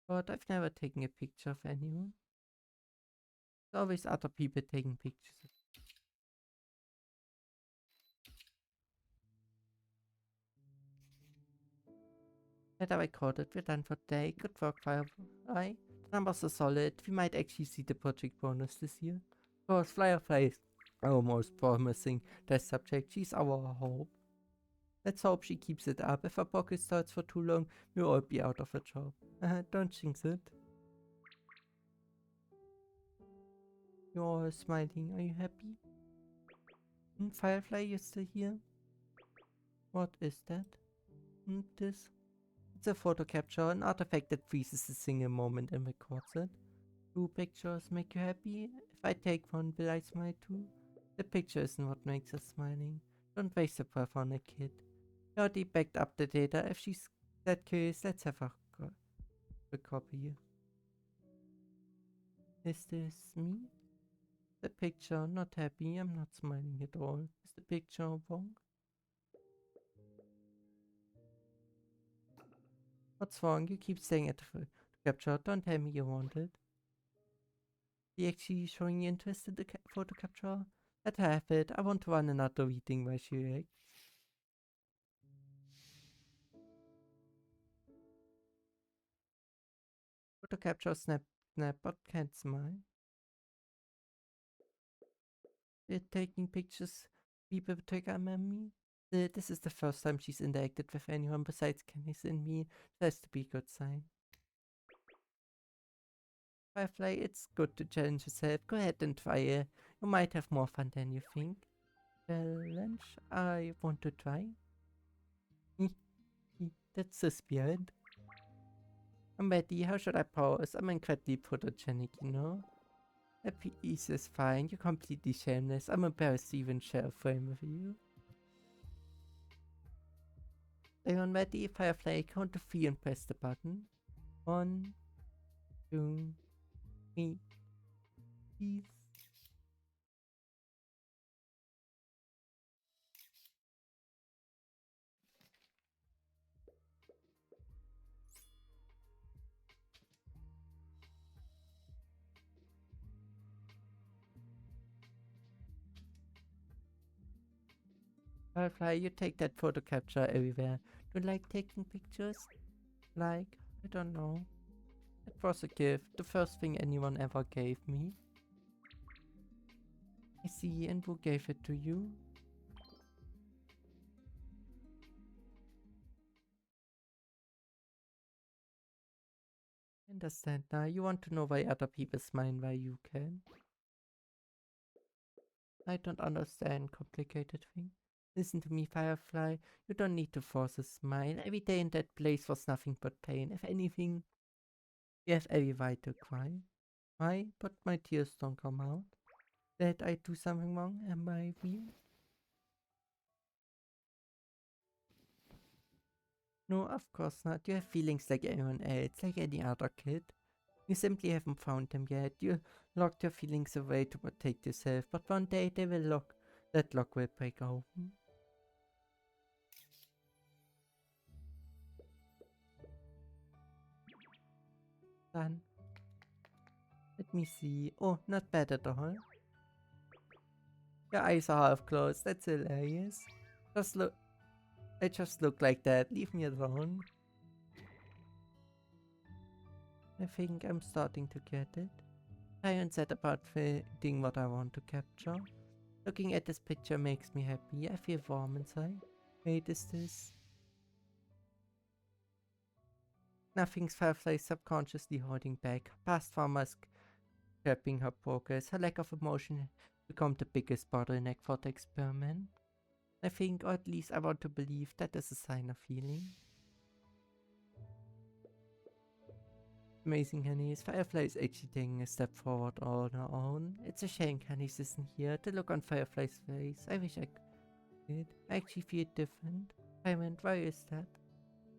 But I've never taken a picture of anyone. There's always other people taking pictures. Better recorded. We're done for today. Good work, Firefly. The numbers are solid. We might actually see the project bonus this year. Of course, Firefly is our most promising test subject. She's our hope. Let's hope she keeps it up. If her pocket starts for too long, we'll all be out of a job. Don't jinx it. You're all smiling. Are you happy? Firefly, you're still here? What is that? This? It's a photo capture, an artifact that freezes a single moment and records it. Do pictures make you happy? If I take one, will I smile too? The picture isn't what makes us smiling. Don't waste a breath on a kid. We already backed up the data. If she's that curious, let's have a copy. Is this me? The picture, not happy. I'm not smiling at all. Is the picture wrong? What's wrong? You keep staying at the capture. Don't tell me you want it. She actually showing interest in the photo capture? Let her have it. I want to run another reading while she reacts. Photo capture, snap, snap, but can't smile. They're taking pictures. People trigger memory. This is the first time she's interacted with anyone besides Candice and me. That has to be a good sign. Firefly, it's good to challenge yourself. Go ahead and try it. You might have more fun than you think. Challenge? I want to try. That's the spirit. I'm ready. How should I pose? I'm incredibly photogenic, you know? A piece is fine. You're completely shameless. I'm embarrassed to even share a frame with you. Are you ready? Firefly, count to 3 and press the button. 1, 2, 3. Please. Firefly, you take that photo capture everywhere. Do you like taking pictures? Like, I don't know. It was a gift, the first thing anyone ever gave me. I see, and who gave it to you? Understand now. You want to know why other people smile why you can? I don't understand complicated things. Listen to me, Firefly. You don't need to force a smile. Every day in that place was nothing but pain. If anything, you have every right to cry. Why? But my tears don't come out. Did I do something wrong? Am I weird? No, of course not. You have feelings like anyone else, like any other kid. You simply haven't found them yet. You locked your feelings away to protect yourself, but one day they will that lock will break open. Then, let me see. Oh, not bad at all. Your eyes are half closed. That's hilarious. Just look. I just look like that. Leave me alone. I think I'm starting to get it. I am set about finding what I want to capture. Looking at this picture makes me happy. I feel warm inside. Wait, is this? Nothing's Firefly subconsciously holding back. Past farmers trapping her progress. Her lack of emotion become the biggest bottleneck for the experiment. I think, or at least I want to believe, that is a sign of healing. Amazing Candice. Firefly is actually taking a step forward all on her own. It's a shame Candice isn't here. The look on Firefly's face. I wish I could. I actually feel different. Diamond, why is that?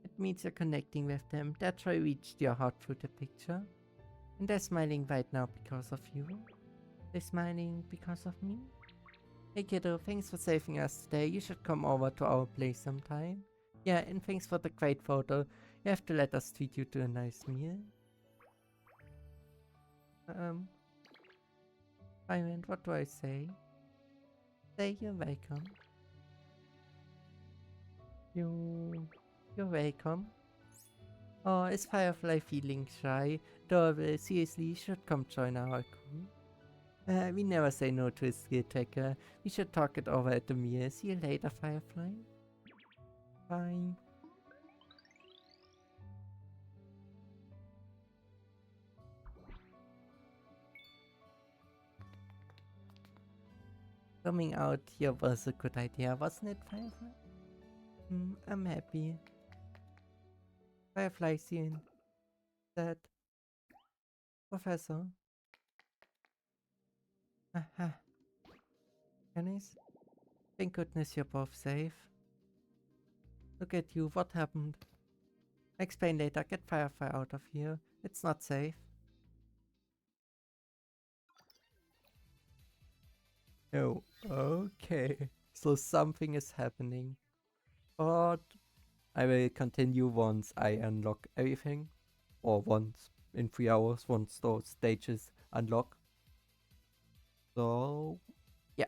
It means you're connecting with them. That's why I reached your heart through the picture. And they're smiling right now because of you. They're smiling because of me. Hey kiddo, thanks for saving us today. You should come over to our place sometime. Yeah, and thanks for the great photo. You have to let us treat you to a nice meal. Diamond, what do I say? Say you're welcome. You're welcome. Oh, is Firefly feeling shy? Adorable, seriously, you should come join our crew. We never say no to a skill tracker. We should talk it over at the meal. See you later, Firefly. Fine. Coming out here was a good idea, wasn't it, Firefly? I'm happy. Firefly seen that. Professor. Haha. Janice? Thank goodness you're both safe. Look at you, what happened? Explain later, get Firefly out of here. It's not safe. Oh, okay. So something is happening. But I will continue once I unlock everything. Or once in 3 hours, once those stages unlock. So, yeah.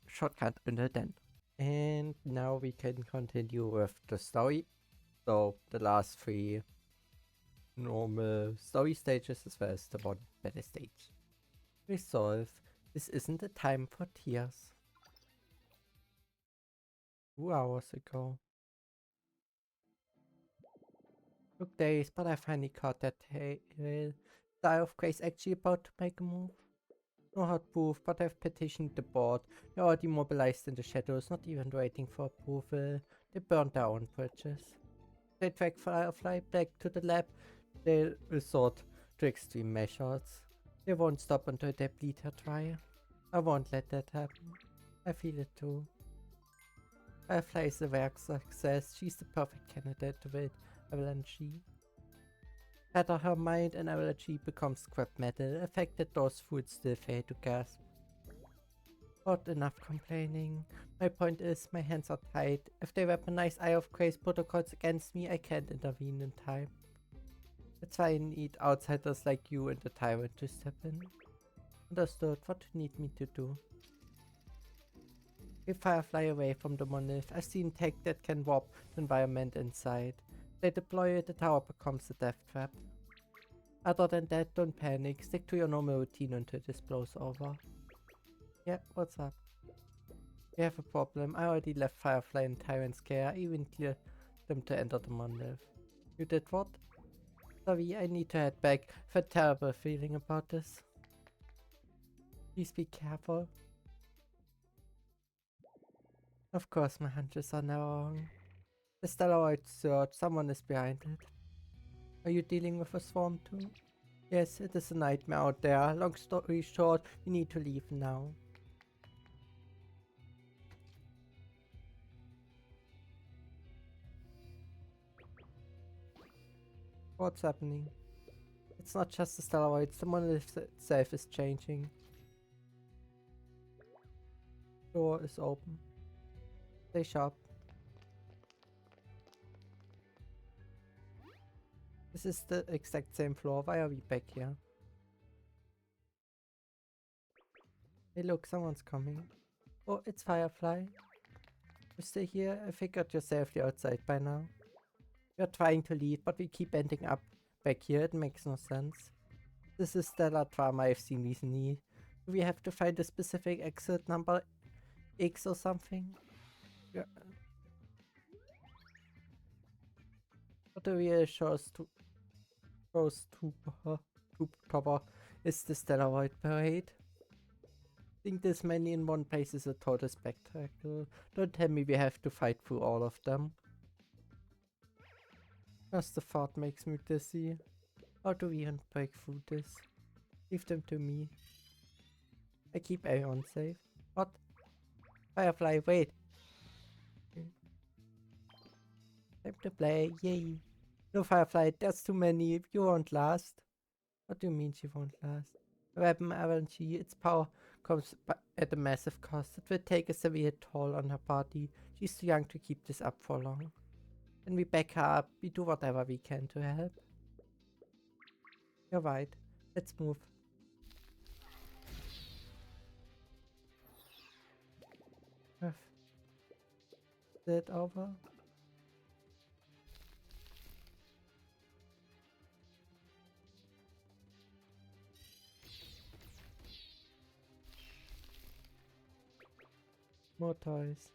Shortcut until then. And now we can continue with the story. So, the last 3 normal story stages as well as the one better stage. Resolve. This isn't the time for tears. 2 hours ago. Took days, but I finally caught that tail. The Eye of Grace actually about to make a move. No hard proof, but I've petitioned the board. They're already mobilized in the shadows, not even waiting for approval. They burned their own bridges. They drag Firefly back to the lab. They'll resort to extreme measures. They won't stop until they bleed her dry. I won't let that happen. I feel it too. Firefly is a rare success. She's the perfect candidate to win Avalanche. Shatter her mind and Avalanche becomes scrap metal, a fact that those fools still fail to grasp. Not enough complaining. My point is, my hands are tied. If they weaponize Eye of Grace protocols against me, I can't intervene in time. That's why I need outsiders like you and the Tyrant to step in. Understood. What do you need me to do? Give Firefly away from the monolith. I've seen tech that can warp the environment inside. They deploy it, the tower becomes a death trap. Other than that, don't panic. Stick to your normal routine until this blows over. Yep, what's up? We have a problem. I already left Firefly in Tyrant's care. I even cleared them to enter the monolith. You did what? Sorry, I need to head back. I've a terrible feeling about this. Please be careful. Of course, my hunches are never wrong. The Stellar search, someone is behind it. Are you dealing with a swarm too? Yes, it is a nightmare out there. Long story short, we need to leave now. What's happening? It's not just the Stellar, the monolith itself is changing. Door is open. Stay sharp. This is the exact same floor. Why are we back here? Hey look, someone's coming. Oh, it's Firefly. You stay here? I figured you're safely outside by now. We're trying to leave, but we keep ending up back here. It makes no sense. This is stellar drama I've seen recently. Do we have to find a specific exit number X or something? Yeah. What the real shows to cover is the Stellar Void Parade. Think this many in one place is a total spectacle. Don't tell me we have to fight through all of them. Just the thought makes me dizzy. How do we even break through this? Leave them to me. I keep everyone safe. What? Firefly, wait. Time to play, yay. No Firefly, there's too many. You won't last. What do you mean she won't last? Weapon avalanche, its power comes at a massive cost. It will take a severe toll on her body. She's too young to keep this up for long. When we back her up, we do whatever we can to help. You're right. Let's move. Is it over? More toys.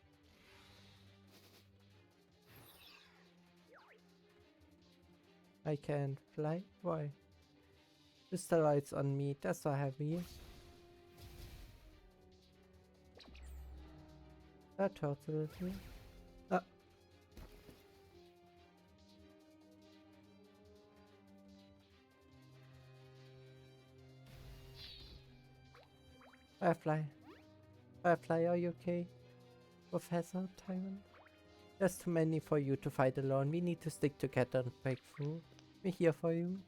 I can't fly? Why? The steroids on me, they're so heavy. That hurts a little. Ah. Firefly. Firefly, are you okay? Professor Tyrant? There's too many for you to fight alone. We need to stick together and break through. We're here for you.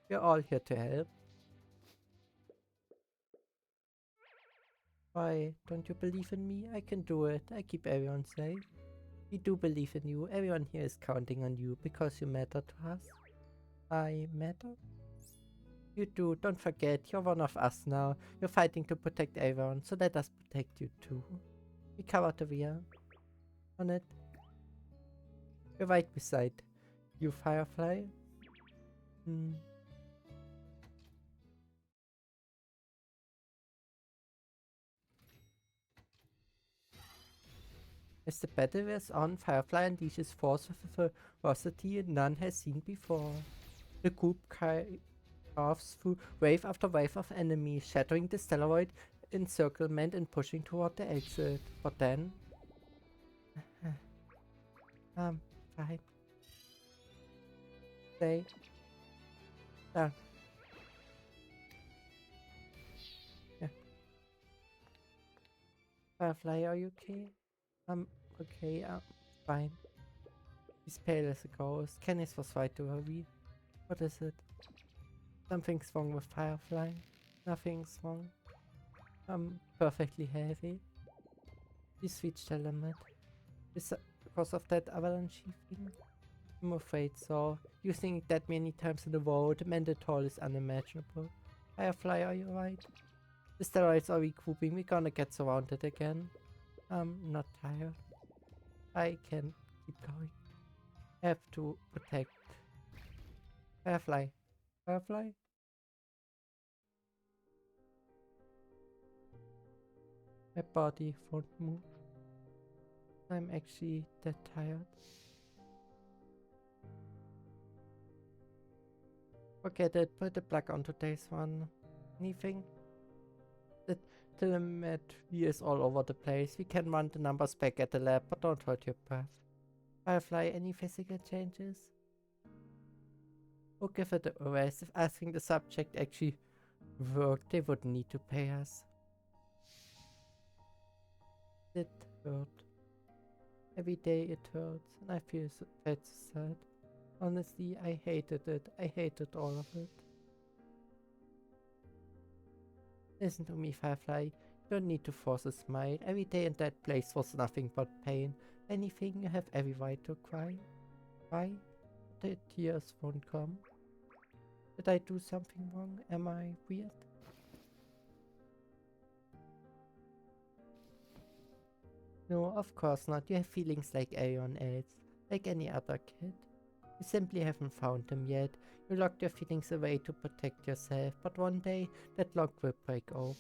We're all here to help. Why, don't you believe in me? I can do it. I keep everyone safe. We do believe in you. Everyone here is counting on you because you matter to us. I matter? You do. Don't forget, you're one of us now. You're fighting to protect everyone, so let us protect you too. We covered the rear. On it. We're right beside you, Firefly. As the battle wears on, Firefly unleashes force with a ferocity none has seen before. The group carves through wave after wave of enemies, shattering the stellar encirclement and pushing toward the exit. But then... fine. Stay. Yeah. Firefly, are you okay? Okay, fine. He's pale as a ghost. Kenneth was right to worry. What is it? Something's wrong with Firefly. Nothing's wrong. I'm perfectly healthy. He's reached the limit. Is that because of that avalanche thing? I'm afraid so. Using it that many times in a row, the Mandatoll is unimaginable. Firefly, are you right? The steroids are regrouping. We're gonna get surrounded again. I'm not tired. I can keep going. I have to protect. Firefly. Firefly? My body won't move. I'm actually that tired. Forget it, put the plug on today's one. Anything? The telemetry is all over the place. We can run the numbers back at the lab, but don't hold your breath. Firefly, any physical changes? We'll give it a rest. If asking the subject actually worked, they wouldn't need to pay us. It hurt. Every day it hurts, and I feel so sad. Honestly, I hated it. I hated all of it. Listen to me, Firefly. You don't need to force a smile. Every day in that place was nothing but pain. Anything, you have every right to cry. Why? The tears won't come. Did I do something wrong? Am I weird? No, of course not. You have feelings like everyone else. Like any other kid. You simply haven't found them yet. You locked your feelings away to protect yourself, but one day that lock will break open.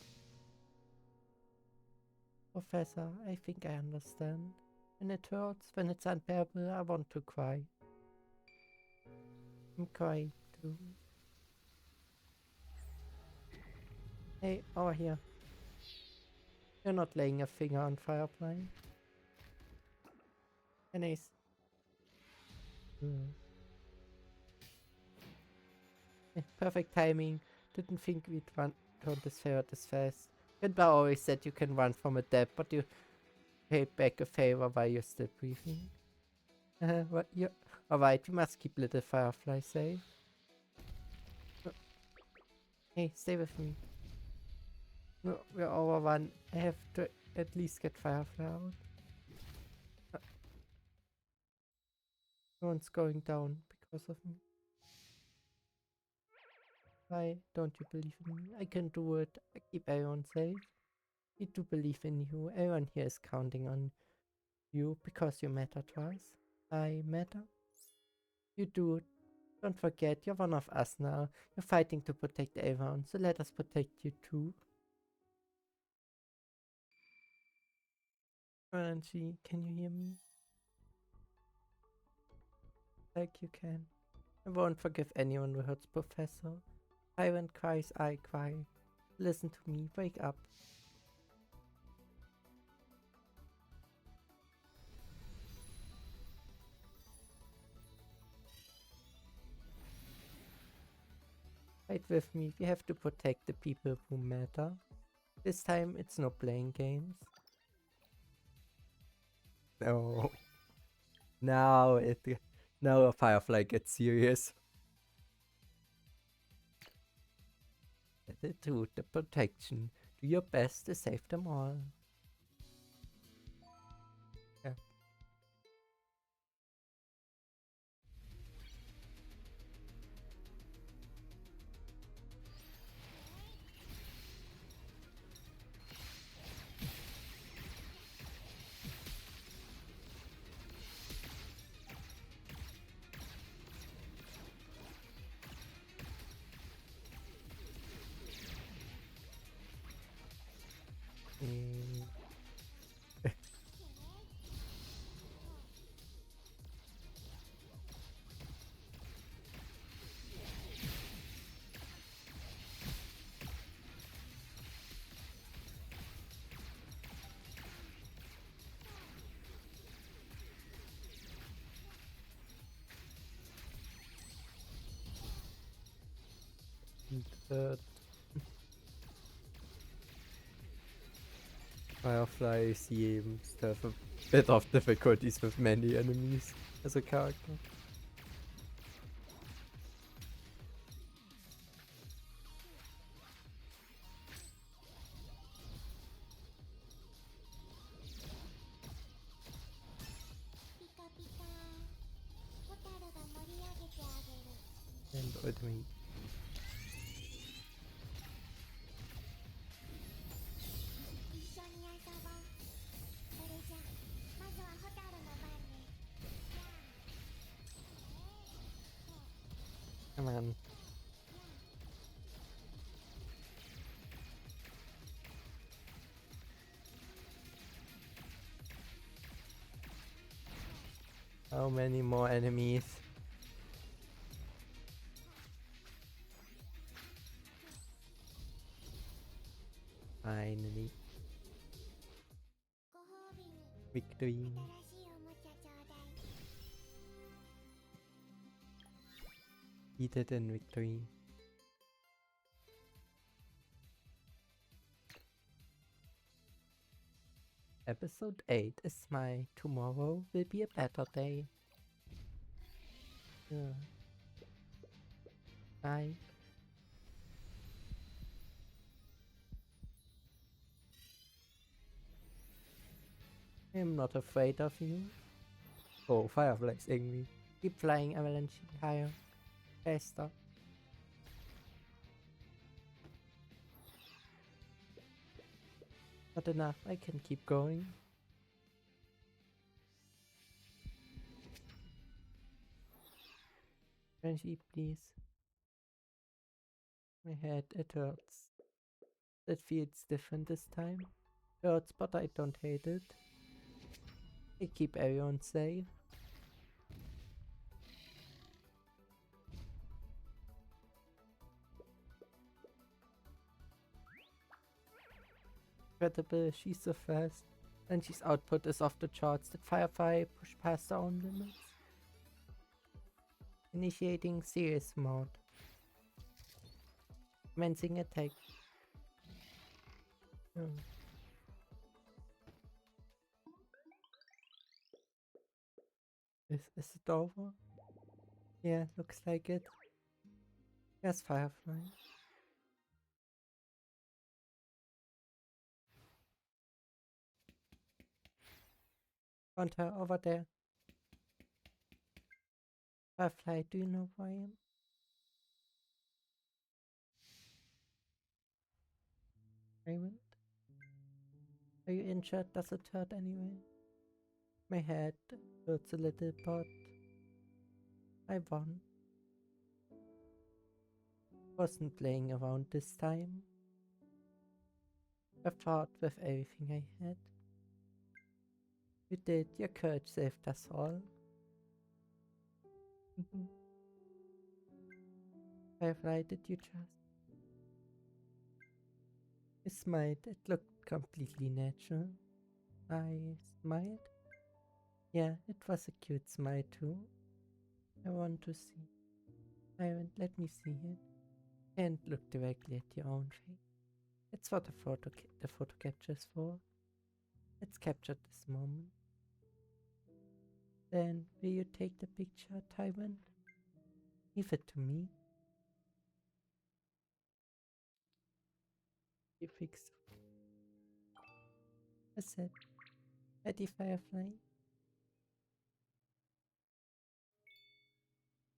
Professor, I think I understand. When it hurts, when it's unbearable, I want to cry. I'm crying too. Hey, over here. You're not laying a finger on Firefly. Nice. Perfect timing. Didn't think we'd turn this favor this fast. Grandpa always said you can run from a debt, but you pay back a favor while you're still breathing. What? Yeah. Alright, we must keep little Firefly safe. Hey, stay with me. No, we're overrun. I have to at least get Firefly out. No one's going down because of me. Why don't you believe in me? I can do it. I keep everyone safe. We do believe in you. Everyone here is counting on you because you matter to us. I matter. You do. Don't forget, you're one of us now. You're fighting to protect everyone, so let us protect you too. Angie, can you hear me? Like you can. I won't forgive anyone who hurts Professor. Tyrant cries, I cry. Listen to me, wake up. Fight with me, we have to protect the people who matter. This time it's no playing games. No. Now a Firefly gets serious. The truth, the protection. Do your best to save them all. Yeah. Mm. And Firefly seems to have a bit of difficulties with many enemies as a character. And ultimately. Come on. How many more enemies? Finally. Victory. Heated in victory. Episode 8 is my tomorrow will be a better day. Yeah. Bye. I'm not afraid of you. Oh, Firefly's angry. Keep flying, avalanche higher. Faster. Not enough, I can keep going. Friendship, please. My head, it hurts. It feels different this time. Hurts, but I don't hate it. I keep everyone safe. Incredible, she's so fast. And she's output is off the charts. Did Firefly push past her own limits? Initiating serious mode. Commencing attack. Hmm. Is it over? Yeah, looks like it. Yes, Firefly. Found her over there. Firefly, do you know who I am? Raymond? Are you injured? Does it hurt anyway? My head hurts a little, but I won. Wasn't playing around this time. I fought with everything I had. You did, your courage saved us all. Firefly, did you just? You smiled. It looked completely natural. I smiled. Yeah, it was a cute smile too. I want to see. Let me see it. And look directly at your own face. It's what the photo captures for. Let's capture this moment. Then, will you take the picture, Tywin? Give it to me. You fixed. That's it. Ready, Firefly?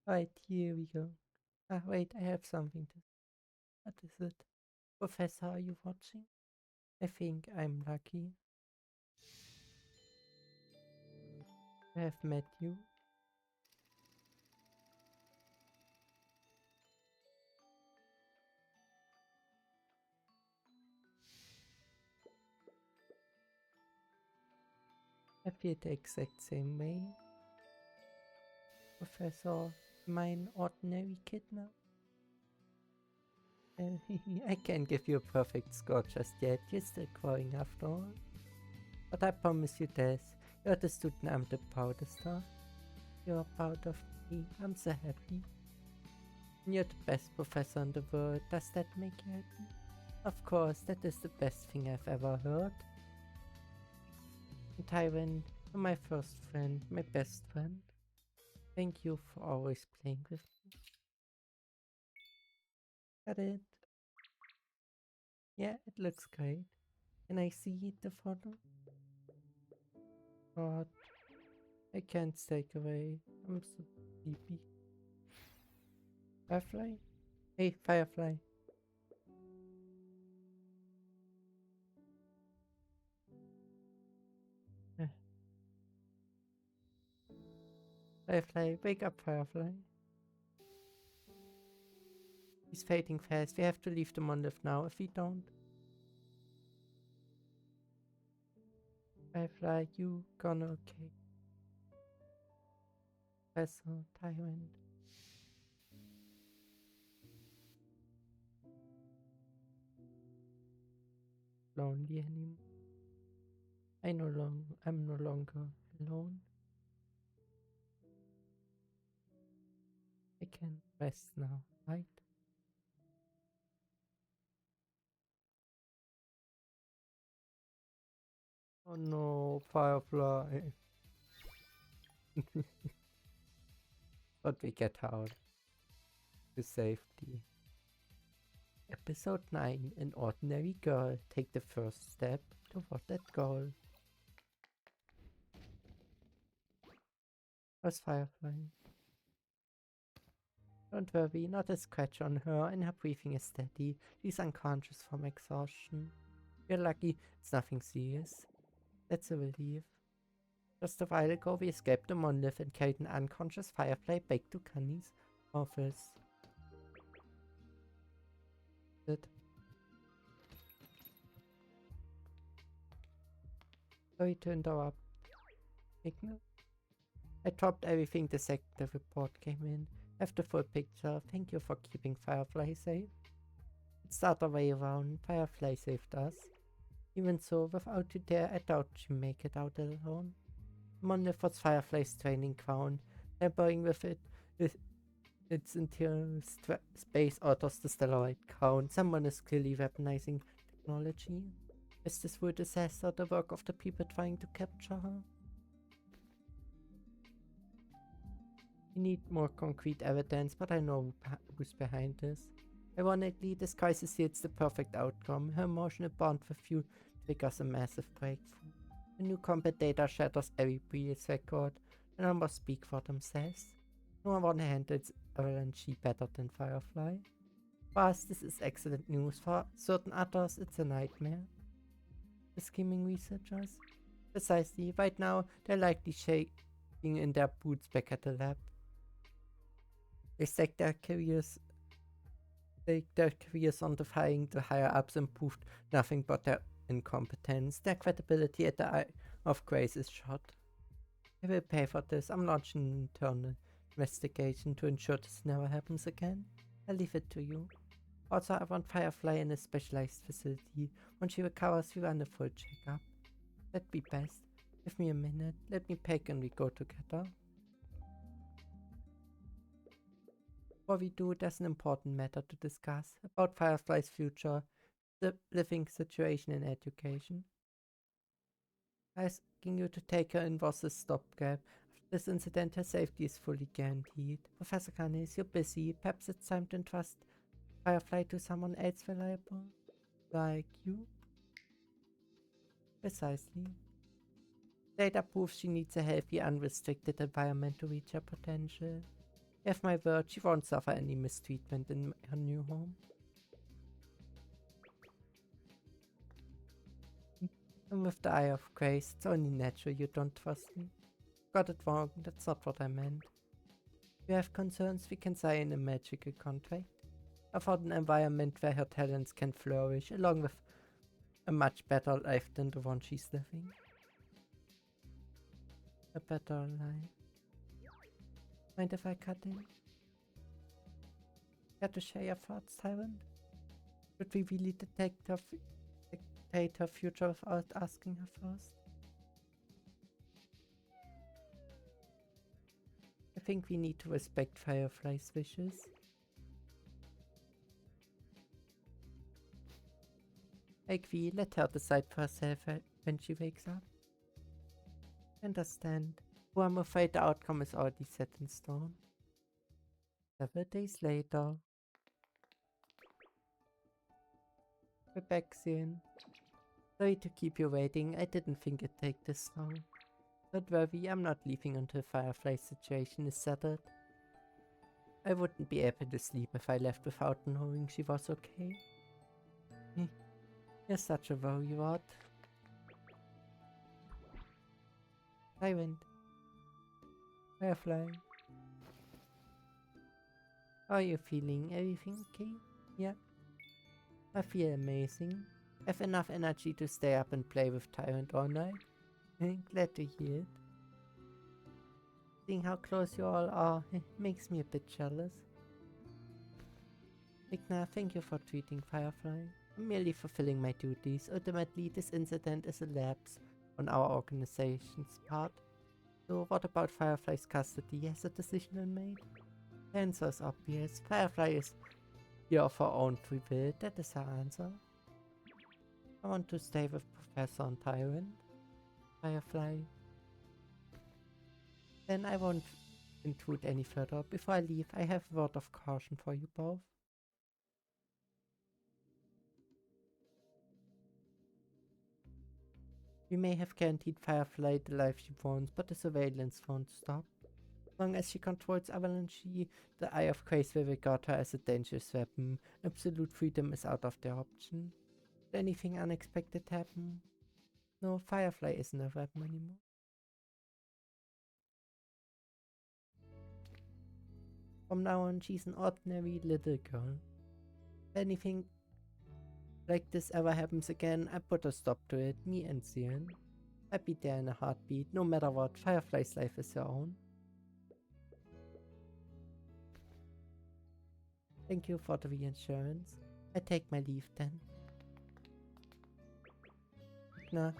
Right, here we go. Ah, wait, I have something to. What is it? Professor, are you watching? I think I'm lucky. I have met you. I feel the exact same way. Professor, am I an ordinary kid now? I can't give you a perfect score just yet. You're still growing after all. But I promise you this. You're the student I'm the proudest of. You're proud of me. I'm so happy. And you're the best professor in the world. Does that make you happy? Of course, that is the best thing I've ever heard. And Tywin, you're my first friend, my best friend. Thank you for always playing with me. Got it? Yeah, it looks great. Can I see the photo? God, I can't stay away. I'm so sleepy. Firefly? Hey, Firefly. Uh, Firefly, wake up, Firefly. He's fading fast. We have to leave the monolith now. If we don't, Firefly, you gonna okay. Professor Tyrant. Lonely anymore. I'm no longer alone. I can rest now, right? Oh no, Firefly. But we get out to safety. Episode 9. An ordinary girl. Take the first step toward that goal. How's Firefly? Don't worry, not a scratch on her, and her breathing is steady. She's unconscious from exhaustion. We're lucky it's nothing serious. That's a relief. Just a while ago, we escaped the monolith and carried an unconscious Firefly back to Connie's office. Good. Sorry to interrupt. Signal? I dropped everything the second the report came in. Have the full picture. Thank you for keeping Firefly safe. It's the other way around. Firefly saved us. Even so, without you there, I doubt she'd make it out alone. Monolith was Firefly's training ground. Tampering with it, its interior space alters the stellar crown. Someone is clearly weaponizing technology. Is this real disaster the work of the people trying to capture her? We need more concrete evidence, but I know who's behind this. Ironically, this crisis yields the perfect outcome. Her emotional bond with you triggers a massive breakthrough. The new combat data shatters every previous record. The numbers speak for themselves. No one handles avalanche better than Firefly. For us, this is excellent news. For certain others, it's a nightmare. The scheming researchers? Precisely. Right now, they're likely shaking in their boots back at the lab. They stake their careers on defying the higher-ups and proved nothing but their incompetence. Their credibility at the eye of grace is shot. I will pay for this. I'm launching an internal investigation to ensure this never happens again. I'll leave it to you. Also, I want Firefly in a specialized facility. When she recovers, we run a full checkup. That'd be best. Give me a minute. Let me pack and we go together. Before we do, there's an important matter to discuss about Firefly's future, the living situation in education. Asking you to take her in was a stopgap. After this incident, her safety is fully guaranteed. Professor Canis, you're busy. Perhaps it's time to entrust Firefly to someone else reliable? Like you? Precisely. Data proves she needs a healthy, unrestricted environment to reach her potential. You have my word, she won't suffer any mistreatment in her new home. And with the eye of grace, it's only natural you don't trust me. Got it wrong, that's not what I meant. If you have concerns, we can sign a magical contract. I found an environment where her talents can flourish, along with a much better life than the one she's living. A better life. Mind if I cut in? Care to share your thoughts, Tyrant? Should we really dictate her future without asking her first? I think we need to respect Firefly's wishes. I agree, let her decide for herself when she wakes up. Understand. Well, I'm afraid the outcome is already set in stone. Several days later. We're back soon. Sorry to keep you waiting, I didn't think it'd take this long. Don't worry, I'm not leaving until Firefly's situation is settled. I wouldn't be able to sleep if I left without knowing she was okay. You're such a worrywart. Tyrant. Firefly. How are you feeling? Everything okay? Yeah. I feel amazing. I have enough energy to stay up and play with Tyrant all night. Glad to hear it. Seeing how close you all are makes me a bit jealous. Igna, thank you for treating Firefly. I'm merely fulfilling my duties. Ultimately, this incident is a lapse on our organization's part. So what about Firefly's custody? Has a decision been made? The answer is obvious. Firefly is here of her own free will. That is her answer. I want to stay with Professor and Tyrant. Firefly. Then I won't intrude any further. Before I leave, I have a word of caution for you both. We may have guaranteed Firefly the life she wants, but the surveillance won't stop. As long as she controls Avalanche, the Eye of Grace will regard her as a dangerous weapon. Absolute freedom is out of the option. Did anything unexpected happen? No, Firefly isn't a weapon anymore. From now on, she's an ordinary little girl. If anything like this ever happens again, I put a stop to it, me and Zion. I'd be there in a heartbeat, no matter what. Firefly's life is her own. Thank you for the reassurance. I take my leave then. Nah.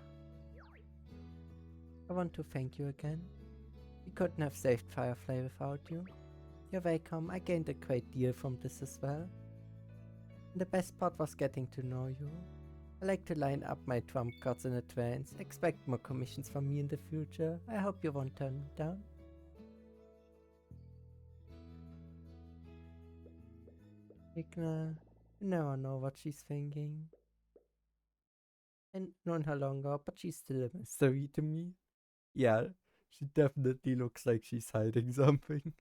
I want to thank you again. We couldn't have saved Firefly without you. You're welcome, I gained a great deal from this as well. And the best part was getting to know you. I like to line up my trump cards in advance. Expect more commissions from me in the future. I hope you won't turn me down. Igna, you never know what she's thinking. And known her longer, but she's still a mystery to me. Yeah, she definitely looks like she's hiding something.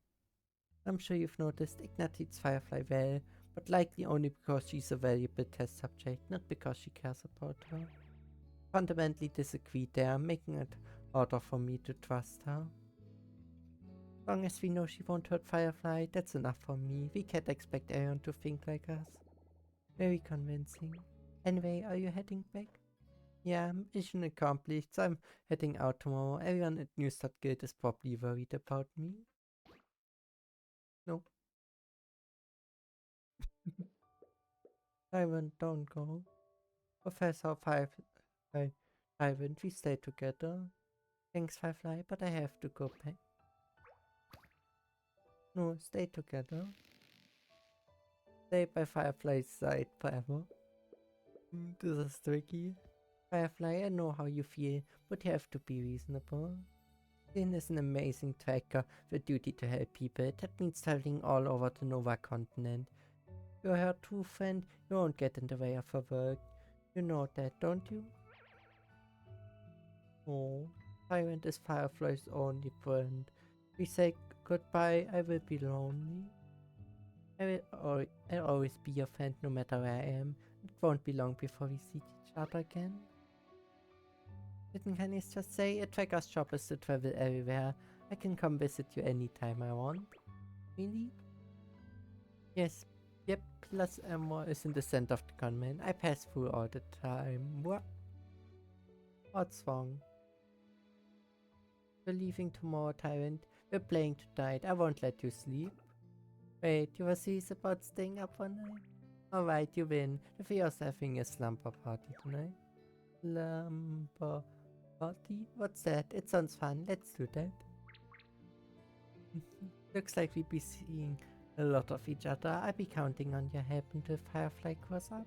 I'm sure you've noticed Igna treats Firefly well, but likely only because she's a valuable test subject, not because she cares about her. Fundamentally disagree there, making it harder for me to trust her. As long as we know she won't hurt Firefly, that's enough for me. We can't expect everyone to think like us. Very convincing. Anyway, are you heading back? Yeah, mission accomplished. So I'm heading out tomorrow. Everyone at Newstart Guild is probably worried about me. No. Tyrant, don't go. Professor Tyrant, we stay together. Thanks, Firefly, but I have to go back. No, stay together. Stay by Firefly's side forever. This is tricky. Firefly, I know how you feel, but you have to be reasonable. Sin is an amazing tracker with duty to help people. That means traveling all over the Nova continent. You're her true friend, you won't get in the way of her work. You know that, don't you? Oh, Tyrant is Firefly's only friend. We say goodbye, I will be lonely. I'll always be your friend no matter where I am. It won't be long before we see each other again. Didn't Canis just say a tracker's job is to travel everywhere? I can come visit you anytime I want. Really? Yes. Yep, plus Amor is in the center of the convent. I pass through all the time. What? What's wrong? We're leaving tomorrow, Tyrant. We're playing tonight. I won't let you sleep. Wait, you were serious about staying up all night? Alright, you win. If we are having a slumber party tonight. Slumber party? What's that? It sounds fun. Let's do that. Looks like we'll be seeing a lot of each other. I'll be counting on your help until Firefly grows up.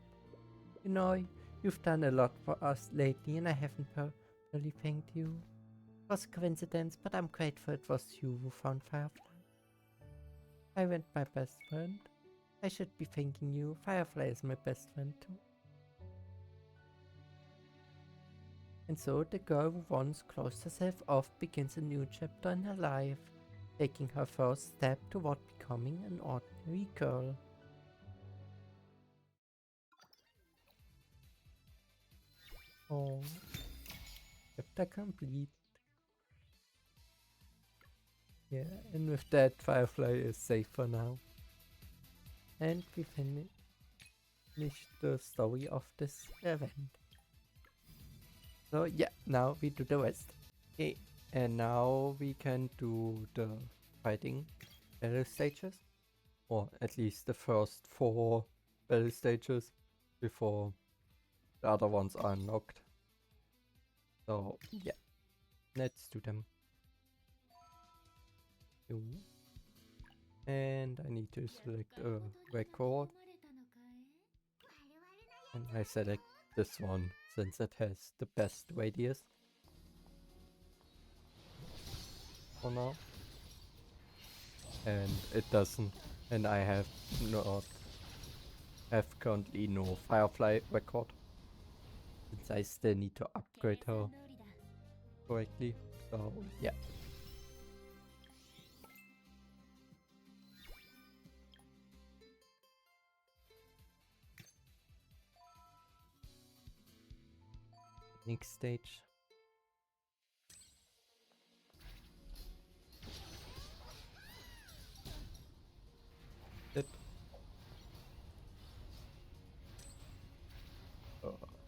You know, you've done a lot for us lately and I haven't properly thanked you. It was a coincidence, but I'm grateful it was you who found Firefly. I went my best friend. I should be thanking you. Firefly is my best friend too. And so the girl who once closed herself off begins a new chapter in her life, taking her first step toward becoming an ordinary girl. Oh, chapter complete. Yeah, and with that, Firefly is safe for now. And we finish the story of this event. So yeah, now we do the rest. Okay, and now we can do the fighting battle stages. Or at least the first 4 battle stages before the other ones are unlocked. So yeah, let's do them. And I need to select a record. And I select this one since it has the best radius for now. And it doesn't, and I have currently no Firefly record since I still need to upgrade her correctly. So yeah. Next stage. It.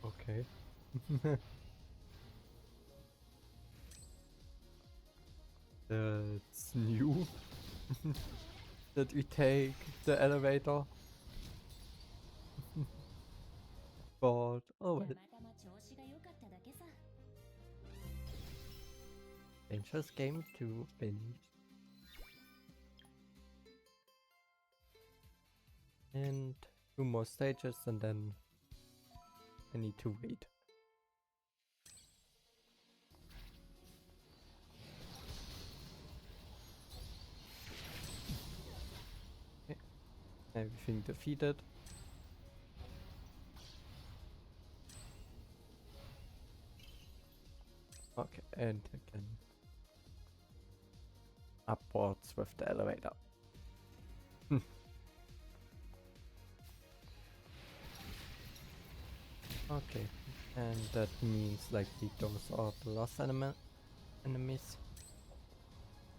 Okay. It's new that we take the elevator. But oh well. Dangerous game to finish. And 2 more stages and then I need to wait. Okay. Everything defeated. Okay, and again upwards with the elevator. Okay, and that means likely those are the last enemies.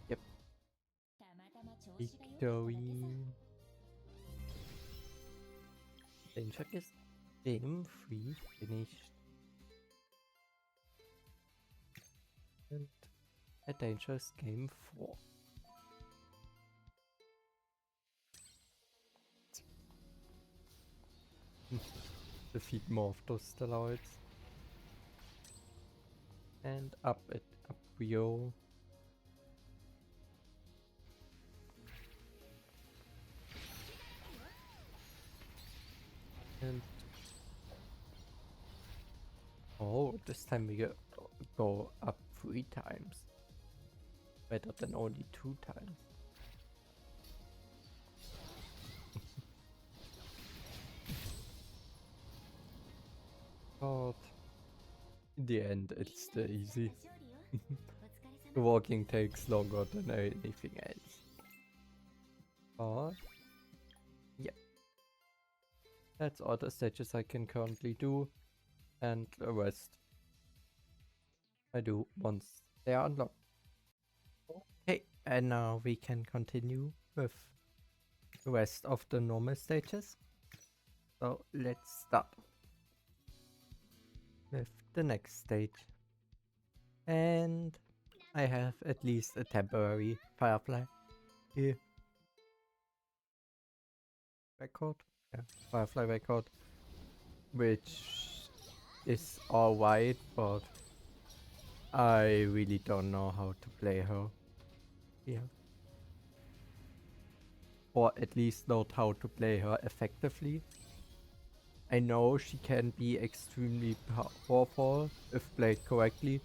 Yep. Victory. Danger is game 3 finished. And a dangerous game 4. defeat more of those steroids. And up we go. And oh, this time we go up 3 times. Better than only 2 times. But in the end, it's still easy. The walking takes longer than anything else. But yeah, that's all the stages I can currently do, and the rest I do once they are unlocked. Okay, and now we can continue with the rest of the normal stages. So let's start with the next stage. And I have at least a temporary Firefly here. Record? Yeah, Firefly record. Which is alright, but I really don't know how to play her. Yeah. Or at least not how to play her effectively. I know she can be extremely powerful if played correctly,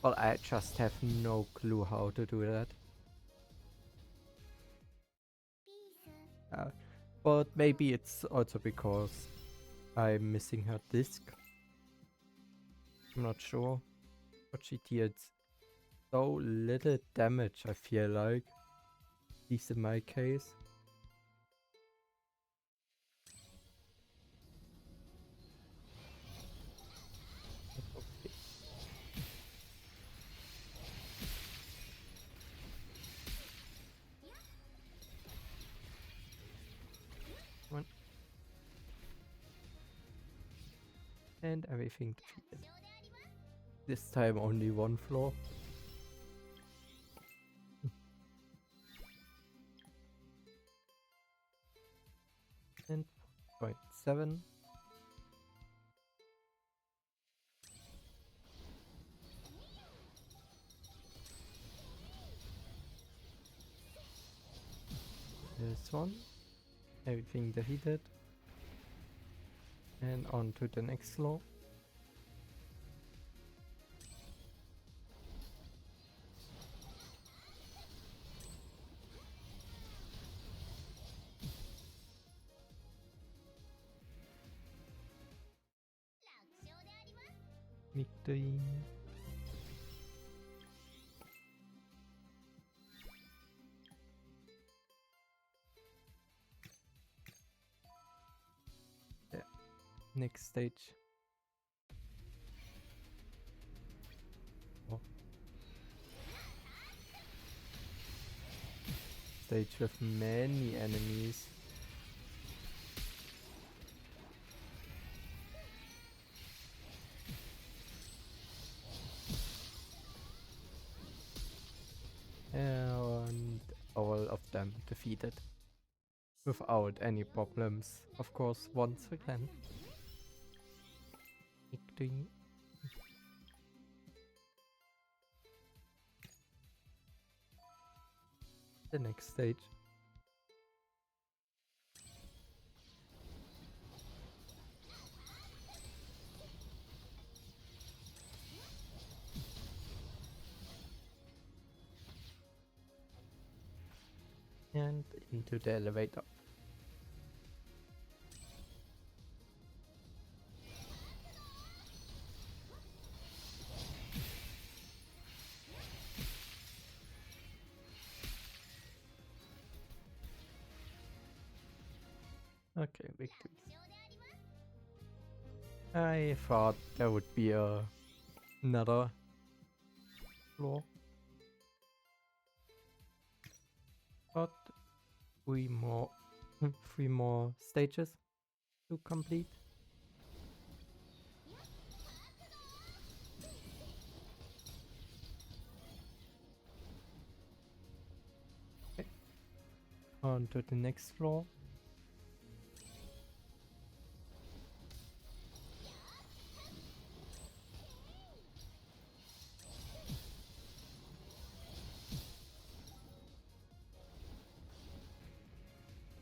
but I just have no clue how to do that. But maybe it's also because I'm missing her disc. I'm not sure. But she did so little damage, I feel like. At least in my case. Okay. One. And everything defeated. This time only 1 floor. And 0.7. This one. Everything defeated. And on to the next floor. Victory. Yeah. Next stage. Oh. Stage with many enemies. And all of them defeated. Without any problems, of course, once again. Victory. The next stage. And into the elevator. Okay, victory. I thought there would be another floor. But 3 more, 3 more stages to complete. Okay. On to the next floor.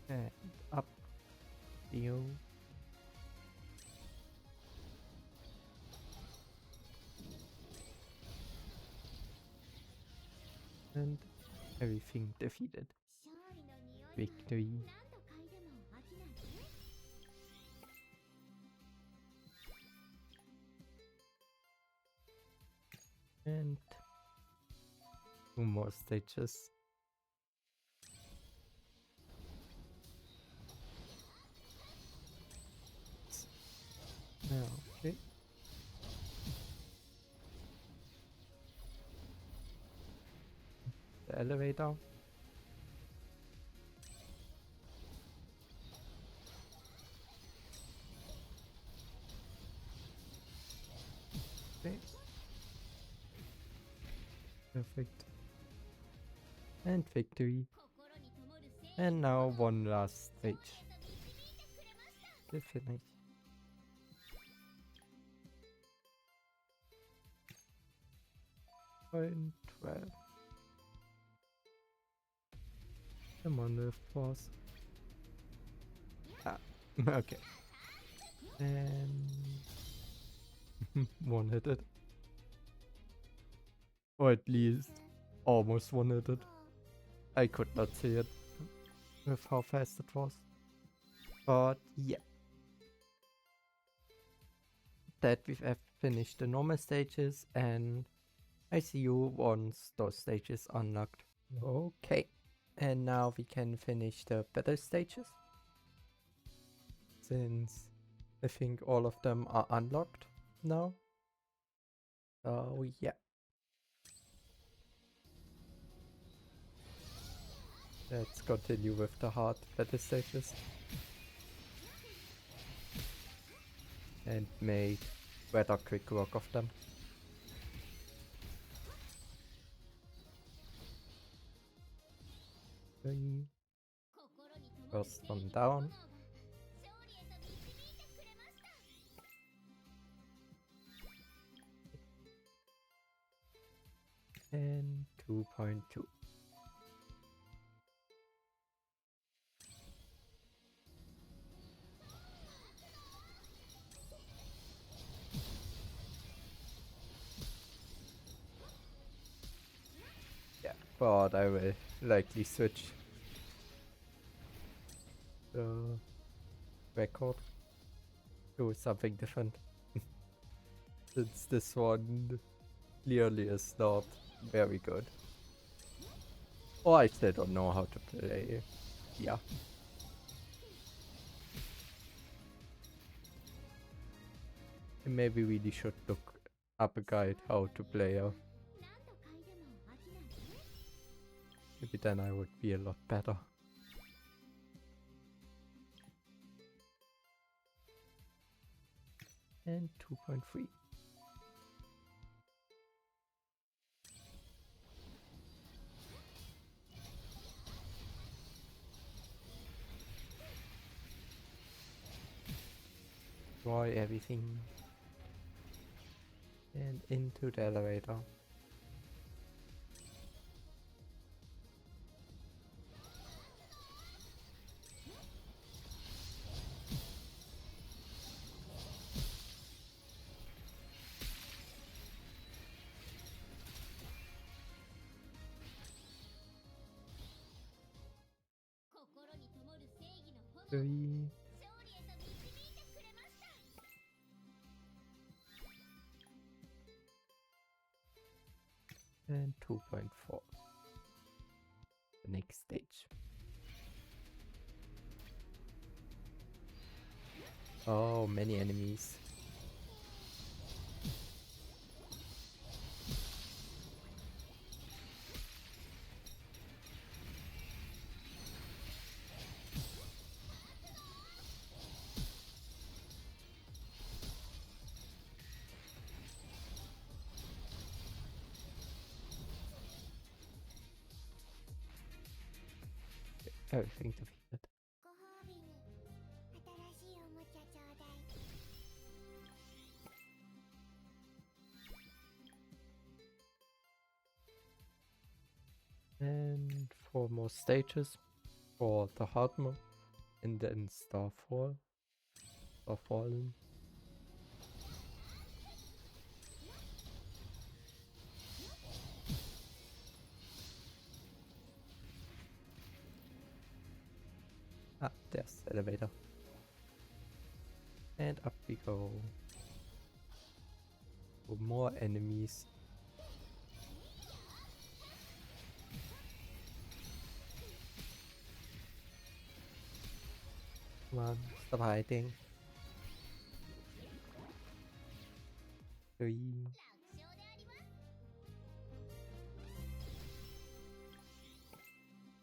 And up you. And everything defeated. Victory. And 2 more stages. Okay. The elevator. Okay. Perfect. And victory. And now one last stage. To finish. Point 12. Come on, the force. Ah, okay. And one-hitted. Or at least almost one-hitted. I could not see it with how fast it was. But yeah. That we've finished the normal stages, and I see you once those stages unlocked. Okay. And now we can finish the better stages. Since I think all of them are unlocked now. So yeah. Let's continue with the hard better stages. And make rather quick work of them. First one down. And 2.2. Yeah, but I will likely switch the record to something different. Since this one clearly is not very good. Or I still don't know how to play. Yeah. I maybe really should look up a guide how to play. Maybe then I would be a lot better. And 2.3. Destroy everything. And into the elevator. Three. And 2.4. The next stage. Oh, many enemies. Everything defeated. And 4 more stages for the hard mode. and then Starfallen. Ah, there's the elevator. And up we go. For more enemies. Come on, stop hiding. 3.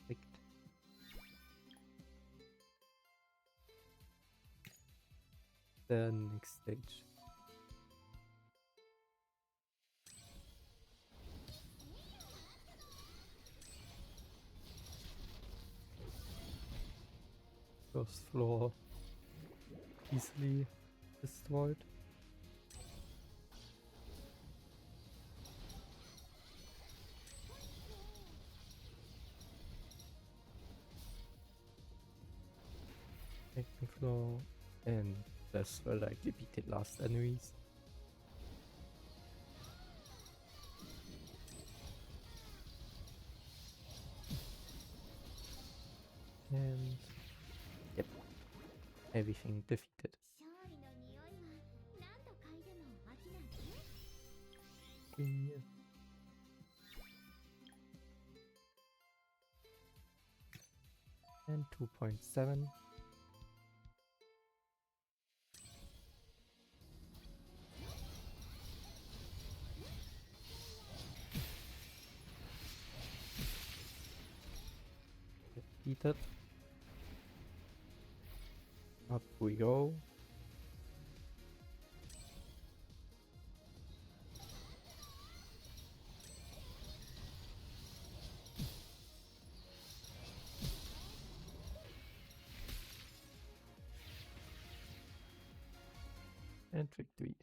Picked. The next stage. First floor easily destroyed. Second floor, and this will likely be the last enemies. And yep, everything defeated. Yeah. And 2.7. Defeated. Up we go. And victory.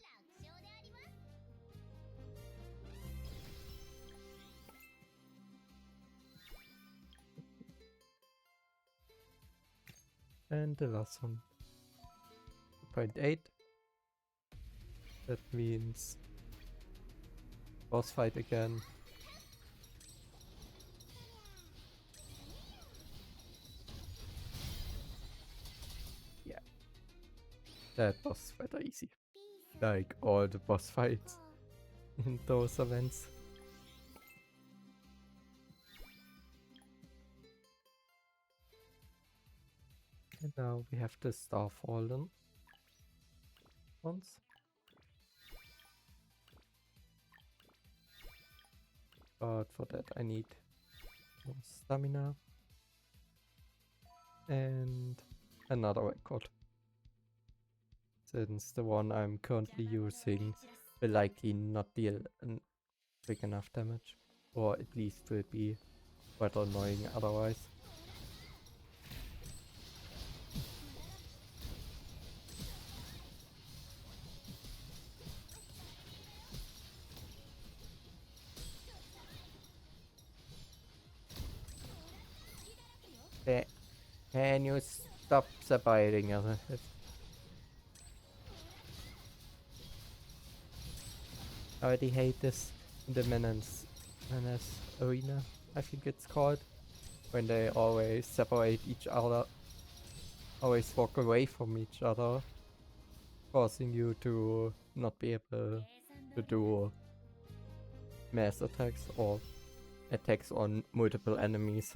And the last one. 2.8. That means boss fight again. Yeah. That was rather easy. Like all the boss fights in those events. And now we have the Starfallen ones. But for that I need more stamina. And another record. Since the one I'm currently using will likely not deal big enough damage. Or at least will be quite annoying otherwise. Can you stop separating yourself? I already hate this in the Menace arena, I think it's called. When they always separate each other. Always walk away from each other. Causing you to not be able to do mass attacks or attacks on multiple enemies.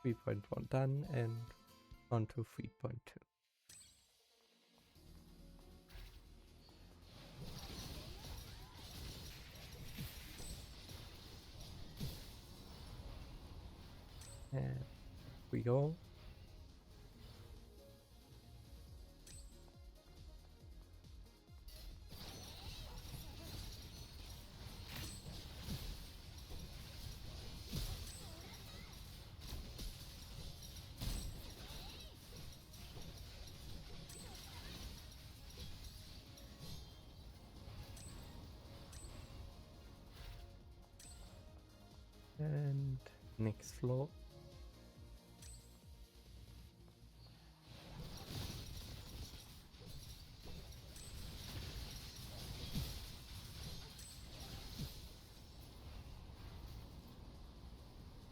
.1 done and on to 3.2. And we go. Next floor.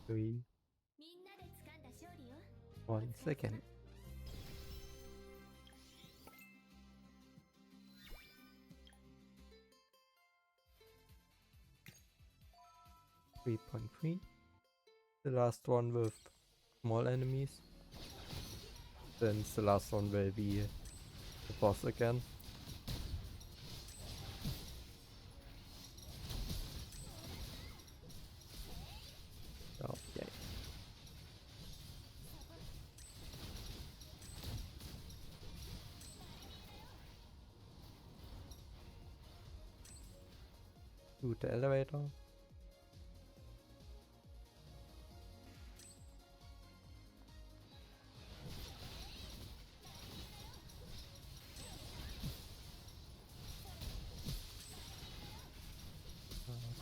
Three. Once again. .3. The last one with small enemies. Since the last one will be the boss again. Oh, yay. To the elevator.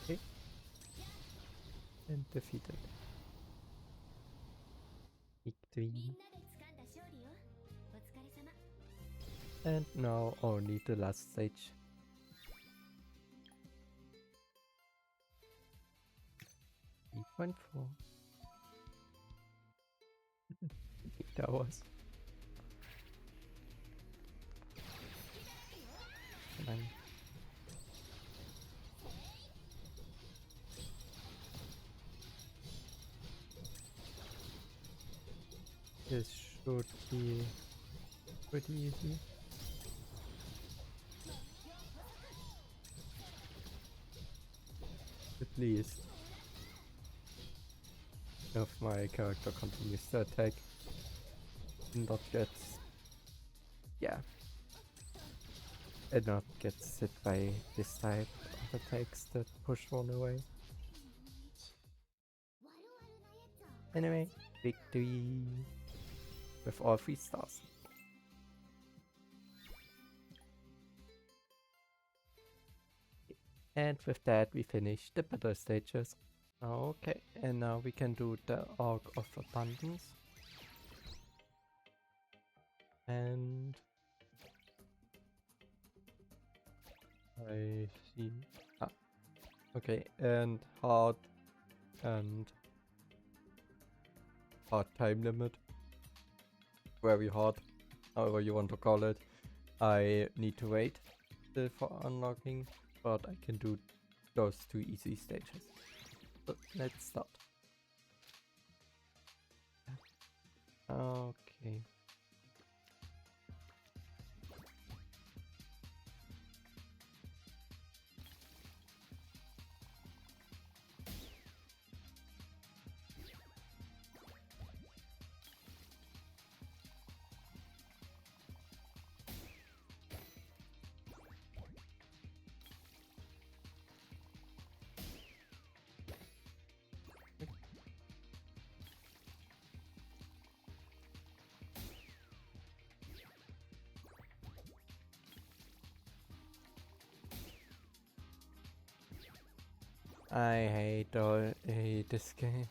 Okay. And defeated. Victory. And now only the last stage. 3.4. That was. Nine. This should be pretty easy. At least. If my character continues to attack and not gets... yeah. And not gets hit by this type of attacks that push one away. Anyway, victory with all 3 stars. And with that we finish the battle stages. Okay, and now we can do the Arc of Abundance. And I see. Okay, and hard time limit. Very hard, however you want to call it. I need to wait for unlocking, but I can do those 2 easy stages. So let's start. Okay. I hate this game.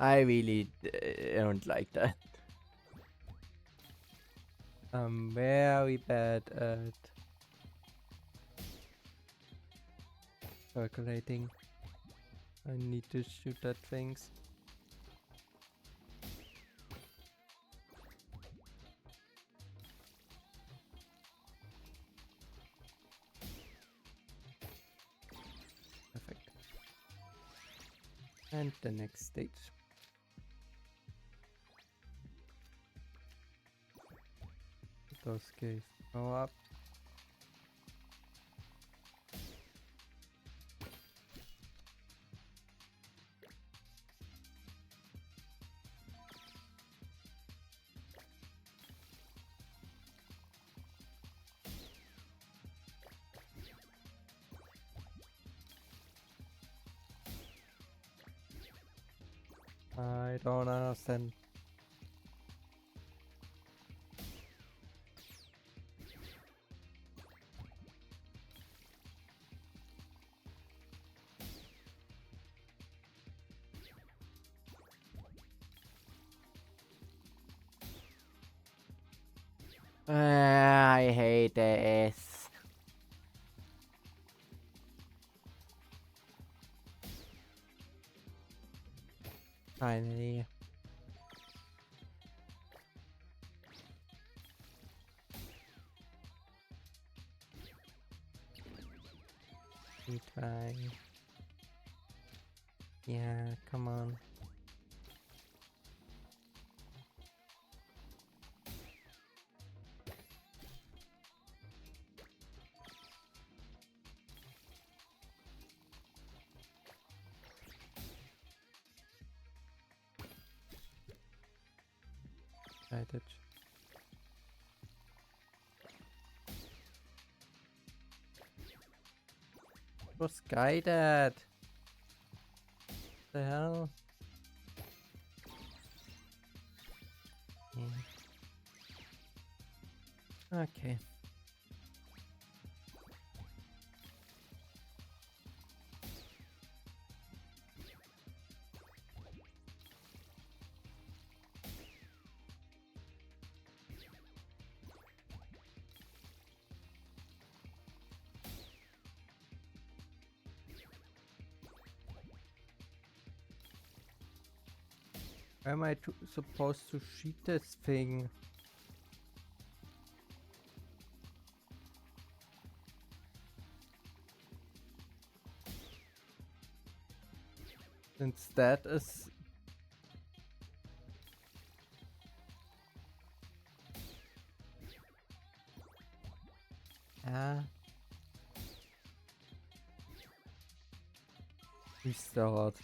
I really don't like that. I'm very bad at calculating. I need to shoot at things. Perfect. And the next stage. Those guys go up. I don't understand. I hate this. Finally. Retry. Yeah, come on. Excited. Was guided. The hell? Yeah. Okay. Where am I supposed to shoot this thing? Since that is... Ah. Restart.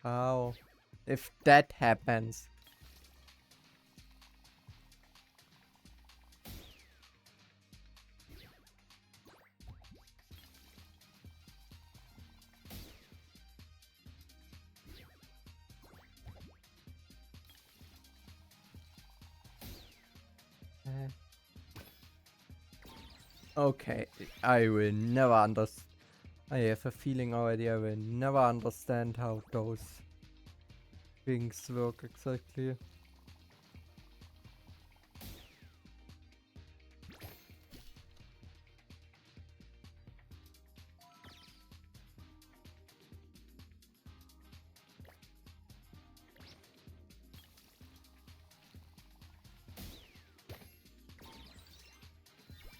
How? If that happens. Okay, I will never understand. I have a feeling already I will never understand how those things work exactly.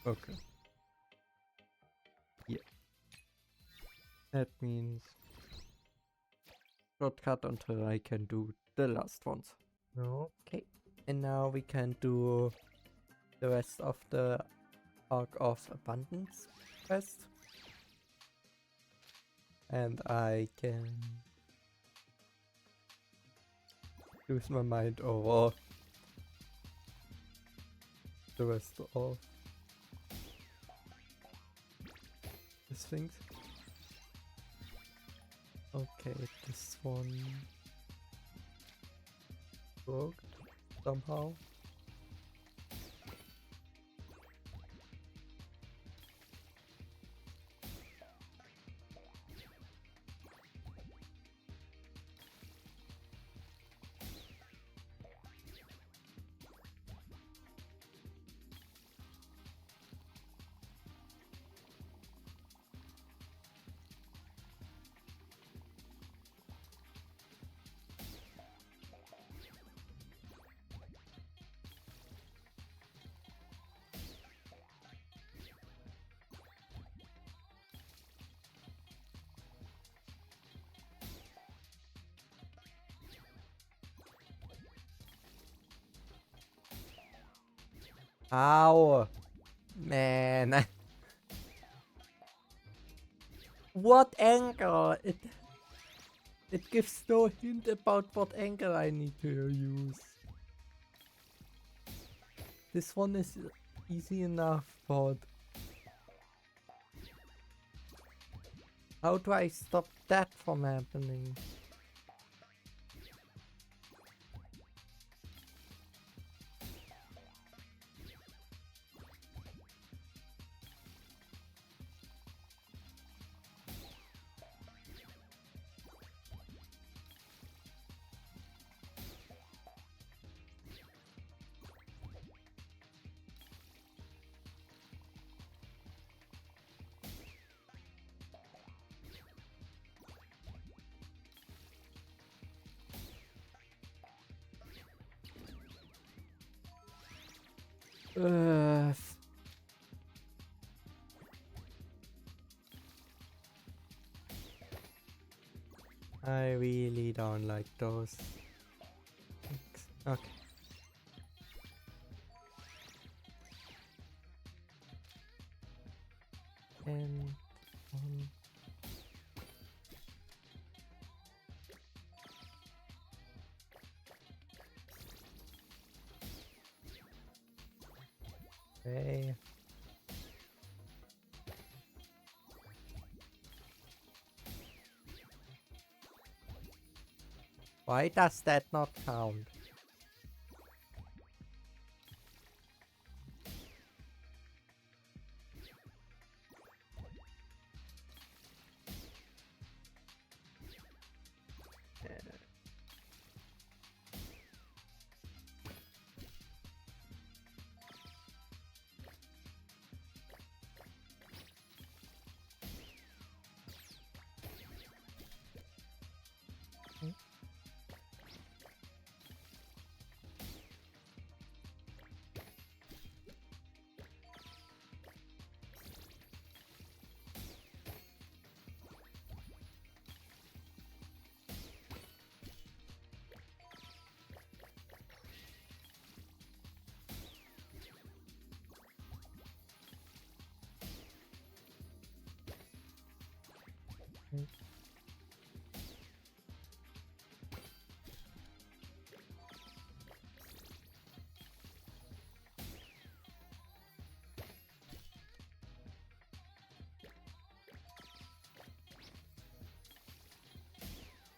Okay. Yeah. That means shortcut until I can do the last ones. Okay. And now we can do the rest of the Arc of Abundance quest. And I can use my mind over the rest of these things. Okay, this one worked somehow. Ow! Man. What angle? It gives no hint about what angle I need to use. This one is easy enough, but how do I stop that from happening? Uh, I really don't like those things. Okay. And okay. Why does that not count?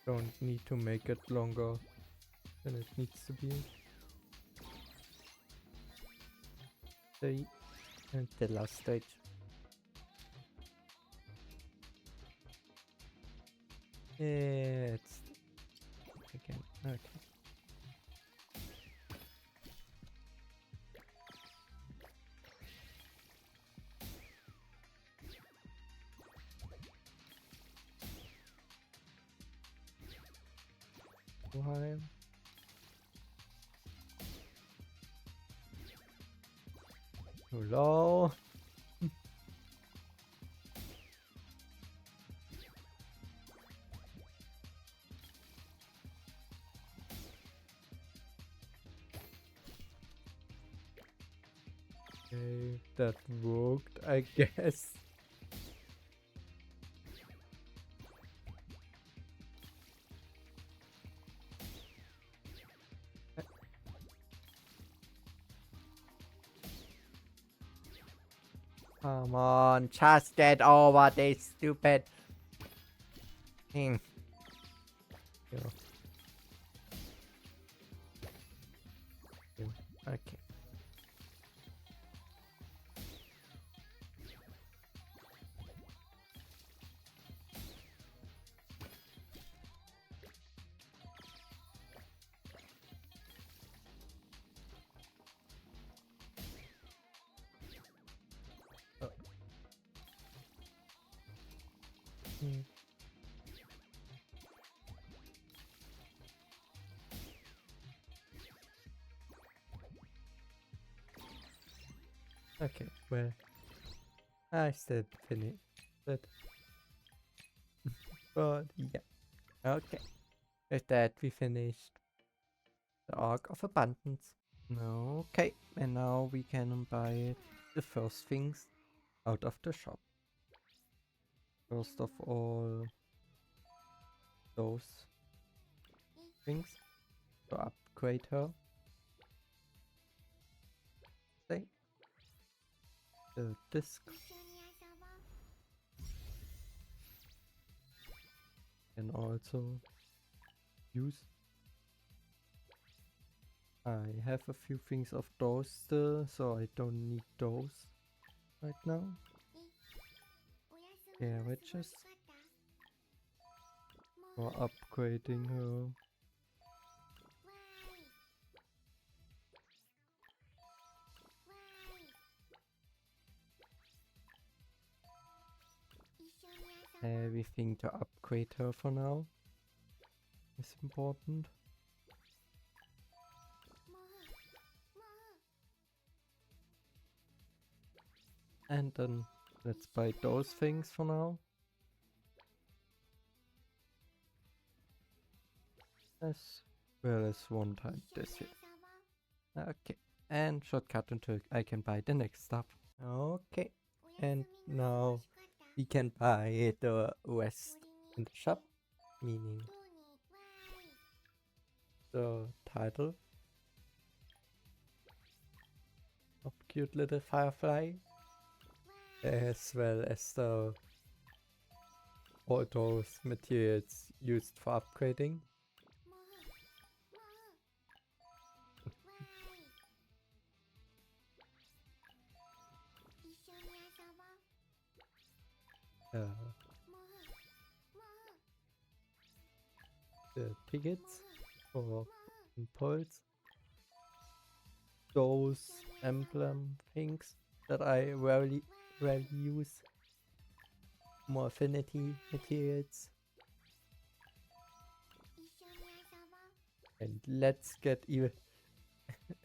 Don't need to make it longer than it needs to be. And the last stage. It's again. Okay. Why? Hello. Okay, that worked, I guess. Come on, just get over this stupid thing. Yo. Yo. Okay. Hmm. Okay, well, I still finished it. But yeah, okay. With that, we finished the Arc of Abundance. Okay, and now we can buy the first things out of the shop. First of all, those things to upgrade her. Say, the disc. And also use. I have a few things of those still, so I don't need those right now. Carriages for upgrading her. Everything to upgrade her for now is important. And then let's buy those things for now. As well as one time this here. Okay. And shortcut until I can buy the next stuff. Okay. And now we can buy the rest in the shop, meaning the title of cute little Firefly, as well as the all those materials used for upgrading. The tickets for impulse, those emblem things that I rarely use, more affinity materials, and let's get even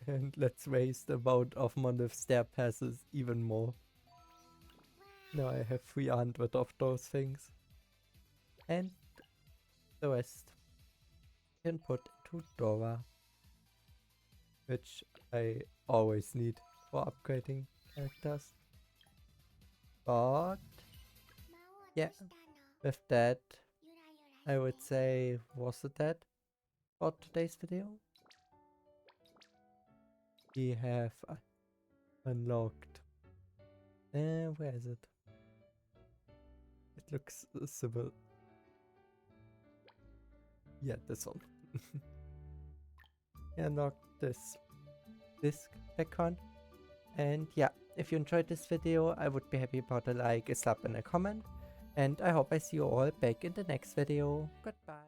and let's raise the amount of Monolith Stair passes even more. Now I have 300 of those things, and the rest can put into Dora, which I always need for upgrading characters. But yeah, with that, I would say, was it that for today's video? We have unlocked. Where is it? It looks civil. Yeah, this one. Unlocked this background. And yeah, if you enjoyed this video, I would be happy about a like, a sub, and a comment. And I hope I see you all back in the next video. Goodbye.